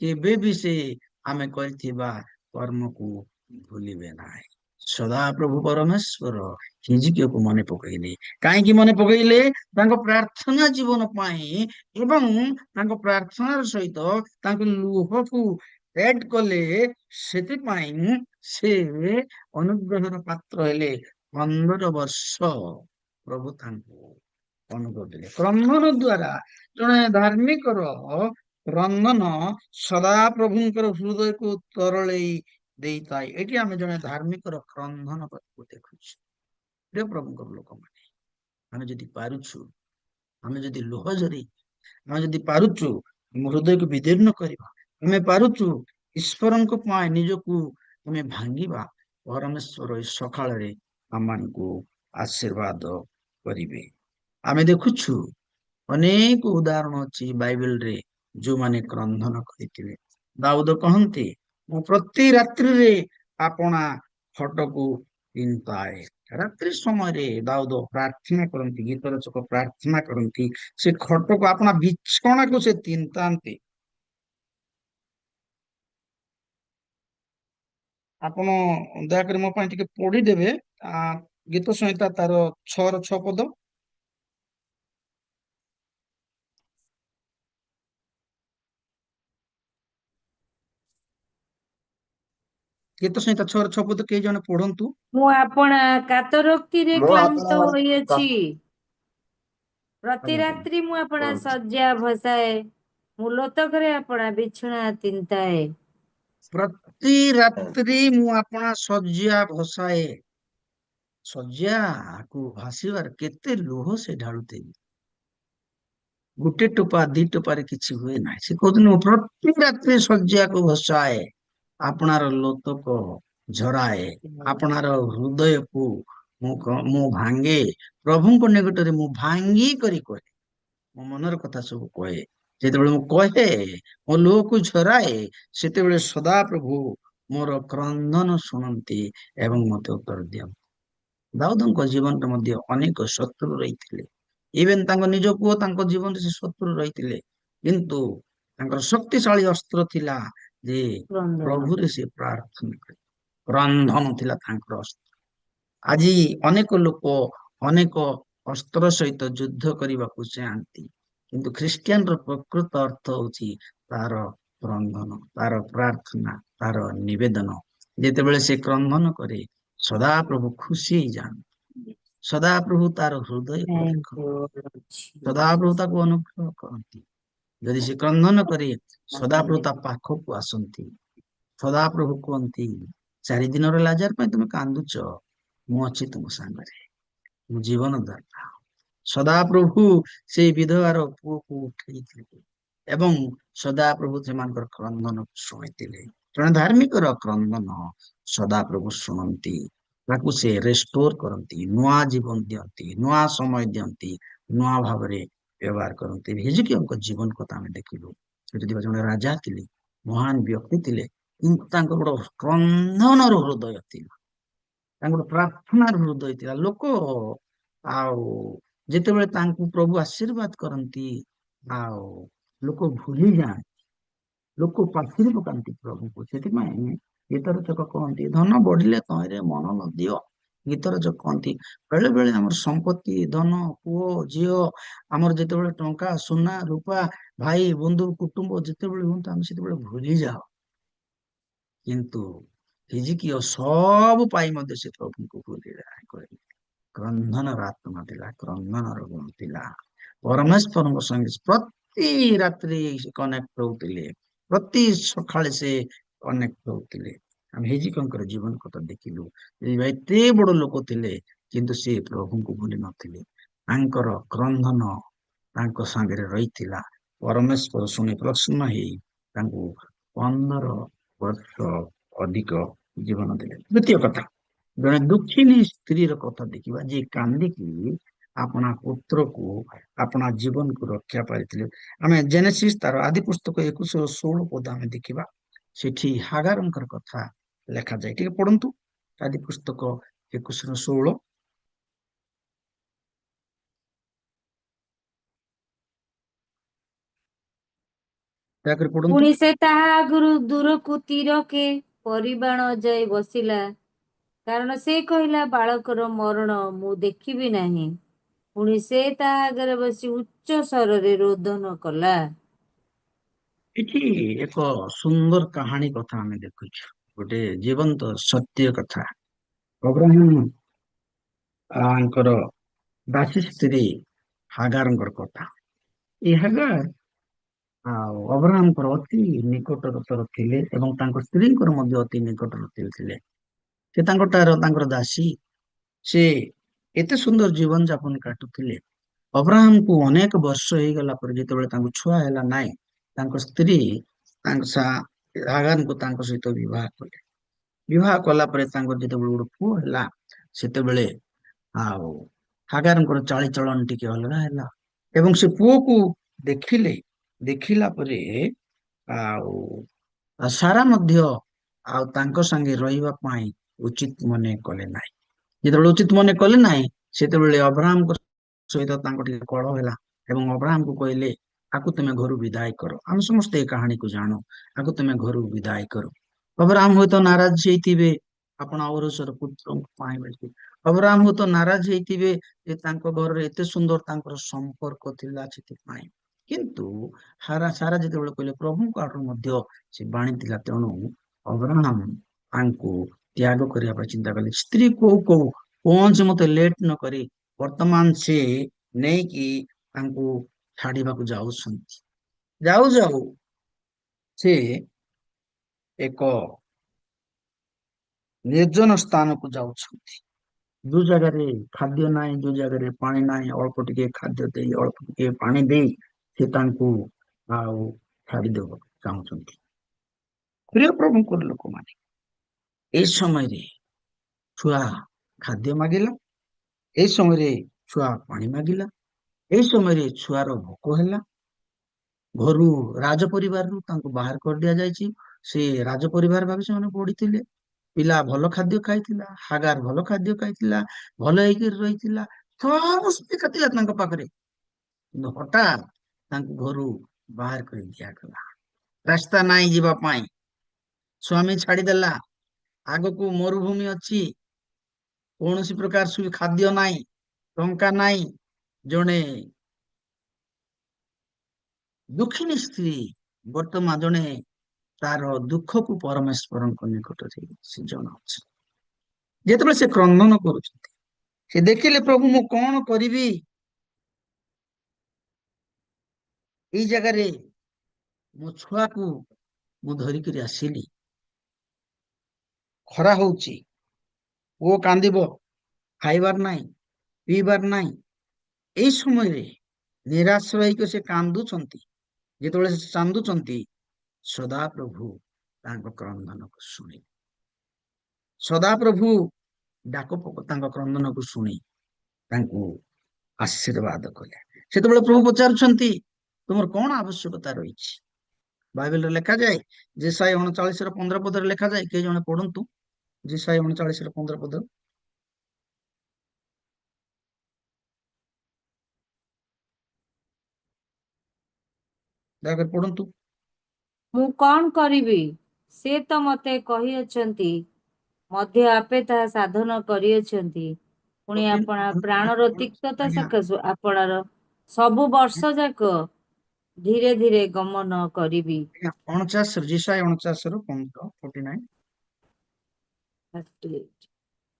କେବେ ବି ସେ ଆମେ କରିଥିବା କର୍ମକୁ ଭୁଲିବେ ନାହିଁ। ସଦା ପ୍ରଭୁ ପରମେଶ୍ୱର ହିଜକିୟକୁ ମନେ ପକେଇଲେ। କାହିଁକି ମନେ ପକେଇଲେ? ତାଙ୍କ ପ୍ରାର୍ଥନା ଜୀବନ ପାଇଁ ଏବଂ ତାଙ୍କ ପ୍ରାର୍ଥନାର ସହିତ ତାଙ୍କ ଲୁହକୁ ଏଡ୍ କଲେ। ସେଥିପାଇଁ ସେ ଅନୁଗ୍ରହର ପାତ୍ର ହେଲେ। 15 ବର୍ଷ ପ୍ରଭୁ ତାଙ୍କୁ ଅନୁଗ୍ରହ ଦେଲେ। କ୍ରନ୍ଦନ ଦ୍ଵାରା ଜଣେ ଧାର୍ମିକର କ୍ରନ୍ଦନ ସଦା ପ୍ରଭୁଙ୍କର ହୃଦୟକୁ ତରଳେଇ ଦେଇଥାଏ। ଏଠି ଆମେ ଜଣେ ଧାର୍ମିକର କ୍ରନ୍ଦନ ଦେଖୁଛୁ। ପ୍ରିୟ ପ୍ରଭୁଙ୍କର ଲୋକମାନେ, ଆମେ ଯଦି ପାରୁଛୁ, ଆମେ ଯଦି ଲୁହ ଝରି, ଆମେ ଯଦି ପାରୁଛୁ ଆମ ହୃଦୟକୁ ବିଦୀର୍ଣ୍ଣ କରିବା, ଆମେ ପାରୁଛୁ ଈଶ୍ୱରଙ୍କ ପାଇଁ ନିଜକୁ ଆମେ ଭାଙ୍ଗିବା, ପରମେଶ୍ୱର ଏ ସକାଳରେ ଆମମାନଙ୍କୁ ଆଶୀର୍ବାଦ କରିବେ। ଆମେ ଦେଖୁଛୁ ଅନେକ ଉଦାହରଣ ଅଛି ବାଇବେଲରେ ଯୋଉମାନେ କ୍ରନ୍ଦନ କରିଥିବେ। ଦାଉଦ କହନ୍ତି, ମୁଁ ପ୍ରତି ରାତ୍ରିରେ ଆପଣା ଖଟକୁ ଚିନ୍ତାଏ। ରାତ୍ରି ସମୟରେ ଦାଉଦ ପ୍ରାର୍ଥନା କରନ୍ତି, ଗୀତ ରଚକ ପ୍ରାର୍ଥନା କରନ୍ତି, ସେ ଖଟକୁ ଆପଣା ବିଛଣାକୁ ସେ ଚିନ୍ତାନ୍ତି। ଆପଣ ଦୟାକରି ମୋ ପାଇଁ ଟିକେ ପଢିଦେବେ ଗୀତ ସଂହିତା ତାର 6 ପଦ। ଗୀତ ସଂହିତା 6 ପଦ କେହି ଜଣେ ପଢନ୍ତୁ। ମୁଁ ଆପଣା କାତରୋକ୍ତିରେ ମୁଁ କ୍ଳାନ୍ତ ଆପଣ ହୋଇଅଛି, ପ୍ରତି ଆଜ୍ଞା, ରାତ୍ରି ମୁଁ ଆପଣା ପଢୁଛି। ଶଯ୍ୟା ଭସାଏ, ମୁଁ ଲୋତକରେ ଆପଣା ବିଛଣା ଚିନ୍ତାଏ। ପ୍ରତି ରାତ୍ରି ମୁଁ ଆପଣା ଶଯ୍ୟା ଭସାଏ। ଶଯ୍ୟାକୁ ଭାସିବାର କେତେ ଲୁହ ସେ ଢାଳୁଥିବେ। ଗୋଟେ ଟୋପା ଦି ଟୋପାରେ କିଛି ହୁଏ ନାହିଁ। ସେ କହୁଛନ୍ତି ମୁଁ ପ୍ରତି ରାତ୍ରି ଶଯ୍ୟାକୁ ଭସାଏ, ଆପଣାର ଲୋତକ ଝରାଏ, ଆପଣାର ହୃଦୟକୁ ମୁଁ ଭାଙ୍ଗେ, ପ୍ରଭୁଙ୍କ ନିକଟରେ ମୁଁ ଭାଙ୍ଗି କରି କହେ, ମୋ ମନର କଥା ସବୁ କହେ। ଯେତେବେଳେ ମୁଁ କହେ, ମୋ ଲୁହକୁ ଝରାଏ, ସେତେବେଳେ ସଦାପ୍ରଭୁ ମୋର କ୍ରନ୍ଦନ ଶୁଣନ୍ତି ଏବଂ ମତେ ଉତ୍ତର ଦିଅନ୍ତି। ଦାଉଦଙ୍କ ଜୀବନରେ ମଧ୍ୟ ଅନେକ ଶତ୍ରୁ ରହିଥିଲେ। ଇଭେନ ତାଙ୍କ ନିଜ ପୁଅ ତାଙ୍କ ଜୀବନରେ ସେ ଶତ୍ରୁ ରହିଥିଲେ, କିନ୍ତୁ ତାଙ୍କର ଶକ୍ତିଶାଳୀ ଅସ୍ତ୍ର ଥିଲା ଯେ କ୍ରନ୍ଦନ। ପ୍ରଭୁରେ ସେ ପ୍ରାର୍ଥନା କରେ। କ୍ରନ୍ଦନ ଥିଲା ତାଙ୍କର ଅସ୍ତ୍ର। ଆଜି ଅନେକ ଲୋକ ଅନେକ ଅସ୍ତ୍ର ସହିତ ଯୁଦ୍ଧ କରିବାକୁ ଚାହାନ୍ତି, କିନ୍ତୁ ଖ୍ରୀଷ୍ଟିଆନର ପ୍ରକୃତ ଅର୍ଥ ହଉଛି ତାର କ୍ରନ୍ଦନ, ତାର ପ୍ରାର୍ଥନା, ତାର ନିବେଦନ। ଯେତେବେଳେ ସେ କ୍ରନ୍ଦନ କରେ, ସଦାପ୍ରଭୁ ଖୁସି ହେଇଯାଆନ୍ତି, ସଦାପ୍ରଭୁ ତାର ହୃଦୟକୁ Thank ଦେଖନ୍ତି, you, Lord ସଦାପ୍ରଭୁ Jesus. ତାକୁ ଅନୁଗ୍ରହ କରନ୍ତି। ଯଦି ସେ କ୍ରନ୍ଦନ କରେ, ସଦାପ୍ରଭୁ ତା Hallelujah. ପାଖକୁ ଆସନ୍ତି। ସଦାପ୍ରଭୁ କୁହନ୍ତି, 4 ଦିନର ଲାଜାର ପାଇଁ ତୁମେ କାନ୍ଦୁଛ, ମୁଁ ଅଛି ତୁମ ସାଙ୍ଗରେ, ମୁଁ ଜୀବନ ଦାତା। ସଦାପ୍ରଭୁ ସେଇ ବିଧବାର ପୁଅକୁ ଉଠେଇଥିଲେ ଏବଂ ସଦାପ୍ରଭୁ ସେମାନଙ୍କର କ୍ରନ୍ଦନକୁ ଶୁଣିଥିଲେ। ଜଣେ ଧାର୍ମିକର କ୍ରନ୍ଦନ ସଦାପ୍ରଭୁ ଶୁଣନ୍ତି, ତାକୁ ସେ ରେଷ୍ଟୋର କରନ୍ତି, ନୂଆ ଜୀବନ ଦିଅନ୍ତି, ନୂଆ ସମୟ ଦିଅନ୍ତି, ନୂଆ ଭାବରେ ବ୍ୟବହାର କରନ୍ତି। ହିଜକିୟାଙ୍କ ଜୀବନ କଥା ଆମେ ଦେଖିଲୁ। ସେଠି ଥିବା ଜଣେ ରାଜା ଥିଲେ, ମହାନ ବ୍ୟକ୍ତି ଥିଲେ, କିନ୍ତୁ ତାଙ୍କର ଗୋଟେ କ୍ରନ୍ଦନର ହୃଦୟ ଥିଲା, ତାଙ୍କର ପ୍ରାର୍ଥନାର ହୃଦୟ ଥିଲା। ଲୋକ ଆଉ ଯେତେବେଳେ ତାଙ୍କୁ ପ୍ରଭୁ ଆଶୀର୍ବାଦ କରନ୍ତି, ଆଉ ଲୋକ ଭୁଲି ଯାଆନ୍ତି, ଲୋକ ପାଖରେ ପକାନ୍ତି ପ୍ରଭୁକୁ। ସେଥିପାଇଁ ଗୀତରଚକ କହନ୍ତି, ଧନ ବଢିଲେ ତହିଁରେ ମନ ନ ଦିଅ। ଗୀତରଚକ କହନ୍ତି, ବେଳେ ବେଳେ ଆମର ସମ୍ପତ୍ତି, ଧନ, ପୁଅ ଝିଅ, ଆମର ଯେତେବେଳେ ଟଙ୍କା, ସୁନା, ରୂପା, ଭାଇ ବନ୍ଧୁ କୁଟୁମ୍ବ ଯେତେବେଳେ ହୁଅନ୍ତୁ, ଆମେ ସେତେବେଳେ ଭୁଲି ଯାଉ। କିନ୍ତୁ ହିଜକିୟା ସବୁ ପାଇ ମଧ୍ୟ ସେ ପ୍ରଭୁଙ୍କୁ ଭୁଲି କହିଲେ। କ୍ରନ୍ଦନର ଆତ୍ମା ଥିଲା, କ୍ରନ୍ଦନର ଗୁଣ ଥିଲା। ପରମେଶ୍ୱରଙ୍କ ସଙ୍ଗେ ପ୍ରତି ରାତ୍ରି କନେକ୍ଟ ରହୁଥିଲେ, ପ୍ରତି ସକାଳେ ସେ କନେକ୍ଟ ରହୁଥିଲେ। ଆମେ ହିଜକିୟାଙ୍କର ଜୀବନ କଥା ଦେଖିଲୁ। ଏତେ ବଡ ଲୋକ ଥିଲେ, କିନ୍ତୁ ସେ ପ୍ରଭୁଙ୍କୁ ଭୁଲି ନଥିଲେ। ତାଙ୍କର କ୍ରନ୍ଦନ ତାଙ୍କ ସାଙ୍ଗରେ ରହିଥିଲା। ପରମେଶ୍ୱର ଶୁଣି ପ୍ରସନ୍ନ ହେଇ ତାଙ୍କୁ 15 ବର୍ଷ ଅଧିକ ଜୀବନ ଦେଲେ। ଦ୍ୱିତୀୟ କଥା, ଜଣେ ଦୁଃଖିନୀ ସ୍ତ୍ରୀର କଥା ଦେଖିବା, ଯିଏ କାନ୍ଦିକି ଆପଣା ପୁତ୍ରକୁ, ଆପଣା ଜୀବନକୁ ରକ୍ଷା ପାଇଥିଲେ। ଆମେ ଜେନେସିସ୍ ତାର ଆଦି ପୁସ୍ତକ 21-16 ଆମେ ଦେଖିବା। ସେଠି ହାଗାରଙ୍କର କଥା ଲେଖାଯାଏ, ଟିକେ ପଢନ୍ତୁ। ଆଦି ପୁସ୍ତକ 21-16। ଦୟାକରି ପଢନ୍ତୁ। ପୁଣି ସେ ତାହା ଆଗରୁ ଦୂରକୁ ତୀରକେ ପରିବାଣ ଯାଇ ବସିଲା, କାରଣ ସେ କହିଲା, ବାଳକର ମରଣ ମୁଁ ଦେଖିବି ନାହିଁ। ପୁଣି ସେ ତା ଆଗରେ ବସି ଉଚ୍ଚ ସ୍ୱରରେ ରୋଦନ କଲା। ଏଠି ଏକ ସୁନ୍ଦର କାହାଣୀ କଥା ଆମେ ଦେଖୁଛୁ, ଗୋଟେ ଜୀବନ୍ତ ସତ୍ୟ କଥା। ଅବ୍ରାହ୍ମଙ୍କର ଦାସୀ ସ୍ତ୍ରୀ ହାଗାରଙ୍କର କଥା। ଏ ହାଗାର ଆଉ ଅବ୍ରାହ୍ମଙ୍କର ଅତି ନିକଟତର ଥିଲେ ଏବଂ ତାଙ୍କ ସ୍ତ୍ରୀଙ୍କର ମଧ୍ୟ ଅତି ନିକଟତର ଥିଲେ। ସେ ତାଙ୍କର ଦାସୀ। ସେ ଏତେ ସୁନ୍ଦର ଜୀବନ ଯାପନ କାଟୁଥିଲେ। ଅବ୍ରାହ୍ମଙ୍କୁ ଅନେକ ବର୍ଷ ହେଇଗଲା ପରେ ଯେତେବେଳେ ତାଙ୍କୁ ଛୁଆ ହେଲା ନାହିଁ, ତାଙ୍କ ସ୍ତ୍ରୀ ହାଗାରଙ୍କୁ ତାଙ୍କ ସହିତ ବିବାହ କଲେ। ବିବାହ କଲା ପରେ ତାଙ୍କର ଯେତେବେଳେ ଗୋଟେ ପୁଅ ହେଲା, ସେତେବେଳେ ଆଉ ହାଗାରଙ୍କର ଚାଳିଚଳନ ଟିକେ ଅଲଗା ହେଲା ଏବଂ ସେ ପୁଅକୁ ଦେଖିଲେ। ଦେଖିଲା ପରେ ଆଉ ସାରା ମଧ୍ୟ ଆଉ ତାଙ୍କ ସାଙ୍ଗେ ରହିବା ପାଇଁ ଉଚିତ ମନେ କଲେ ନାହିଁ। ଯେତେବେଳେ ଉଚିତ ମନେ କଲେ ନାହିଁ, ସେତେବେଳେ ଅବ୍ରାହ୍ମଙ୍କ ସହିତ ତାଙ୍କ ଟିକେ କଳହ ହେଲା ଏବଂ ଅବ୍ରାହ୍ମଙ୍କୁ କହିଲେ, ଆକୁ ତୁମେ ଘରୁ ବିଦାୟ କର। ଆମେ ସମସ୍ତେ ଏ କାହାଣୀକୁ ଜାଣୁ, ଆକୁ ତୁମେ ଘରୁ ବିଦାୟ କର। ଅବ୍ରାହ୍ମ ହୁଏତ ନାରାଜ ହେଇଥିବେ ଆପଣ ଔରସର ପୁତ୍ରଙ୍କ ପାଇଁ ବୋଲି। ଅବ୍ରାହ୍ମ ହୁଏତ ନାରାଜ ହେଇଥିବେ ଯେ ତାଙ୍କ ଘରରେ ଏତେ ସୁନ୍ଦର ତାଙ୍କର ସମ୍ପର୍କ ଥିଲା ସେଥିପାଇଁ। କିନ୍ତୁ ସାରା ଯେତେବେଳେ କହିଲେ, ପ୍ରଭୁଙ୍କ ଆଡରୁ ମଧ୍ୟ ସେ ବାଣୀ ଥିଲା, ତେଣୁ ଅବ୍ରାହ୍ମ ତାଙ୍କୁ ତ୍ୟାଗ କରିବା ପାଇଁ ଚିନ୍ତା କଲେ। ସ୍ତ୍ରୀ କୋଉ କୋଉ କୌଣସି ମତେ ଲେଟ୍ ନ କରି ବର୍ତ୍ତମାନ ସେ ନେଇକି ତାଙ୍କୁ ଛାଡିବାକୁ ଯାଉଛନ୍ତି। ଯାଉ ଯାଉ ସେ ଏକ ନିର୍ଜନ ସ୍ଥାନକୁ ଯାଉଛନ୍ତି। ଯୋଉ ଜାଗାରେ ଖାଦ୍ୟ ନାହିଁ, ଯୋଉ ଜାଗାରେ ପାଣି ନାହିଁ, ଅଳ୍ପ ଟିକେ ଖାଦ୍ୟ ଦେଇ ଅଳ୍ପ ଟିକେ ପାଣି ଦେଇ ସେ ତାଙ୍କୁ ଆଉ ଛାଡିଦେବାକୁ ଚାହୁଁଛନ୍ତି। ପ୍ରିୟ ପ୍ରଭୁଙ୍କର ଲୋକମାନେ, ଏଇ ସମୟରେ ଛୁଆ ଖାଦ୍ୟ ମାଗିଲା, ଏଇ ସମୟରେ ଛୁଆ ପାଣି ମାଗିଲା, ଏଇ ସମୟରେ ଛୁଆର ଭୋକ ହେଲା। ଘରୁ ରାଜ ପରିବାରରୁ ତାଙ୍କୁ ବାହାର କରିଦିଆଯାଇଛି। ସେ ରାଜ ପରିବାର ଭାବେ ସେମାନେ ବଢିଥିଲେ। ପିଲା ଭଲ ଖାଦ୍ୟ ଖାଇଥିଲା, ହାଗାର ଭଲ ଖାଦ୍ୟ ଖାଇଥିଲା, ଭଲ ହେଇକି ରହିଥିଲା, ସବୁ ସୁବିଧା ଥିଲା ତାଙ୍କ ପାଖରେ। କିନ୍ତୁ ହଠାତ୍ ତାଙ୍କୁ ଘରୁ ବାହାର କରି ଦିଆଗଲା। ରାସ୍ତା ନାହିଁ ଯିବା ପାଇଁ, ସ୍ୱାମୀ ଛାଡିଦେଲା, ଆଗକୁ ମରୁଭୂମି ଅଛି, କୌଣସି ପ୍ରକାର ଖାଦ୍ୟ ନାହିଁ, ଟଙ୍କା ନାହିଁ। ଜଣେ ଦୁଃଖିନୀ ସ୍ତ୍ରୀ ବର୍ତ୍ତମାନ ଜଣେ ତାର ଦୁଃଖକୁ ପରମେଶ୍ୱରଙ୍କ ନିକଟରେ ସେ ଜଣାଉଛି। ଯେତେବେଳେ ସେ କ୍ରନ୍ଦନ କରୁଛନ୍ତି, ସେ ଦେଖିଲେ ପ୍ରଭୁ ମୁଁ କଣ କରିବି, ଏଇ ଜାଗାରେ ମୋ ଛୁଆକୁ ମୁଁ ଧରିକିରି ଆସିଲି, ଖରା ହଉଛି, ପୁଅ କାନ୍ଦିବ, ଖାଇବାର ନାହିଁ, ପିଇବାର ନାହିଁ। ଏଇ ସମୟରେ ନିରାଶ ହେଇକି ସେ କାନ୍ଦୁଛନ୍ତି। ଯେତେବେଳେ ସେ କାନ୍ଦୁଛନ୍ତି, ସଦାପ୍ରଭୁ ତାଙ୍କ କ୍ରନ୍ଦନକୁ ଶୁଣି, ସଦାପ୍ରଭୁ ତାଙ୍କ କ୍ରନ୍ଦନକୁ ଶୁଣି ତାଙ୍କୁ ଆଶୀର୍ବାଦ କଲେ। ସେତେବେଳେ ପ୍ରଭୁ ପଚାରୁଛନ୍ତି ତୁମର କଣ ଆବଶ୍ୟକତା ରହିଛି? ବାଇବେଲରେ ଲେଖାଯାଏ, ଯେଶାୟା 39:15 ଲେଖାଯାଏ, କିଏ ଜଣେ ପଢନ୍ତୁ ଯେଶାୟା 39:15। ଦୟାକରି ପଢନ୍ତୁ। ମୁଁ କଣ କରିବି, ସେ ତ ମତେ କହିଅଛନ୍ତି, ମଧ୍ୟ ଆପେ ତାହା ସାଧନ କରିଅଛନ୍ତି। ପୁଣି ଆପଣ ପ୍ରାଣର ତିକ୍ତତା ଆଜ୍ଞା ସକାଶୁ ଆପଣାର ସବୁ ବର୍ଷ ଯାକ ଧୀରେ ଧୀରେ ଗମନ କରିବି। 49, ଯେଶାୟା 49:15,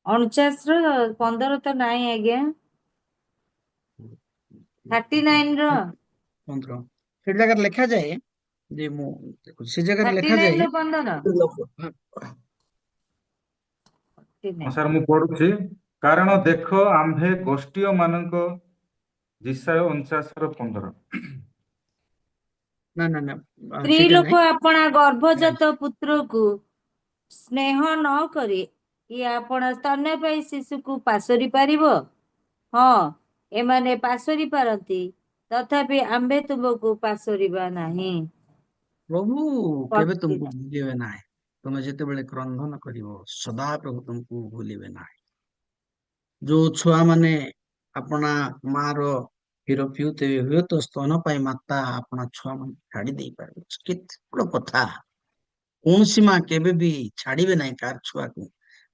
49:15 ତ ନାହିଁ ଆଜ୍ଞା, 39 49 ସେ ଜାଗାରେ ଲେଖାଯାଏ ଯେ ମୁଁ ଦେଖୁଛି, ସେ ଜାଗାରେ 39 ଲେଖାଯାଏ 15 ହଁ 39। ସାର୍ ମୁଁ ପଢୁଛି। କାରଣ ଦେଖ ଆମ୍ଭେ ଗୋଷ୍ଠୀୟ ମାନଙ୍କ ଯେଶାୟା 49:15। ନା ନା ନା ସ୍ତ୍ରୀ ସେଇଟା ଲୋକ ନାହିଁ। ଆପଣା ଗର୍ଭଜାତ ପୁତ୍ରକୁ ସ୍ନେହ ନ କରି ଇଏ ଆପଣା ସ୍ତନ୍ୟପାୟୀ ଶିଶୁକୁ ପାଶୋରି ପାରିବ? ହଁ, ଏମାନେ ପାଶୋରି ପାରନ୍ତି, ତଥାପି ଆମ୍ଭେ ତୁମକୁ ପାଶୋରିବା ନାହିଁ। ପ୍ରଭୁ କେବେ ତୁମକୁ 49। ଭୁଲିବେ ନାହିଁ। ତୁମେ ଯେତେବେଳେ କ୍ରନ୍ଦନ କରିବ, ସଦା ପ୍ରଭୁ ତୁମକୁ ଭୁଲିବେ ନାହିଁ। ଯୋଉ ଛୁଆ ମାନେ ଆପଣା ମାର କ୍ଷୀର ପିଉଥିବେ, ହୁଏତ ସ୍ତନ ପାଇଁ ମାତା ଆପଣା ଛୁଆ ମାନେ ଛାଡି ଦେଇପାରିବେ। କେତେ ବଡ କଥା! କୌଣସି ମା କେବେ ବି ଛାଡିବେ ନାହିଁ କାହାର ଛୁଆକୁ।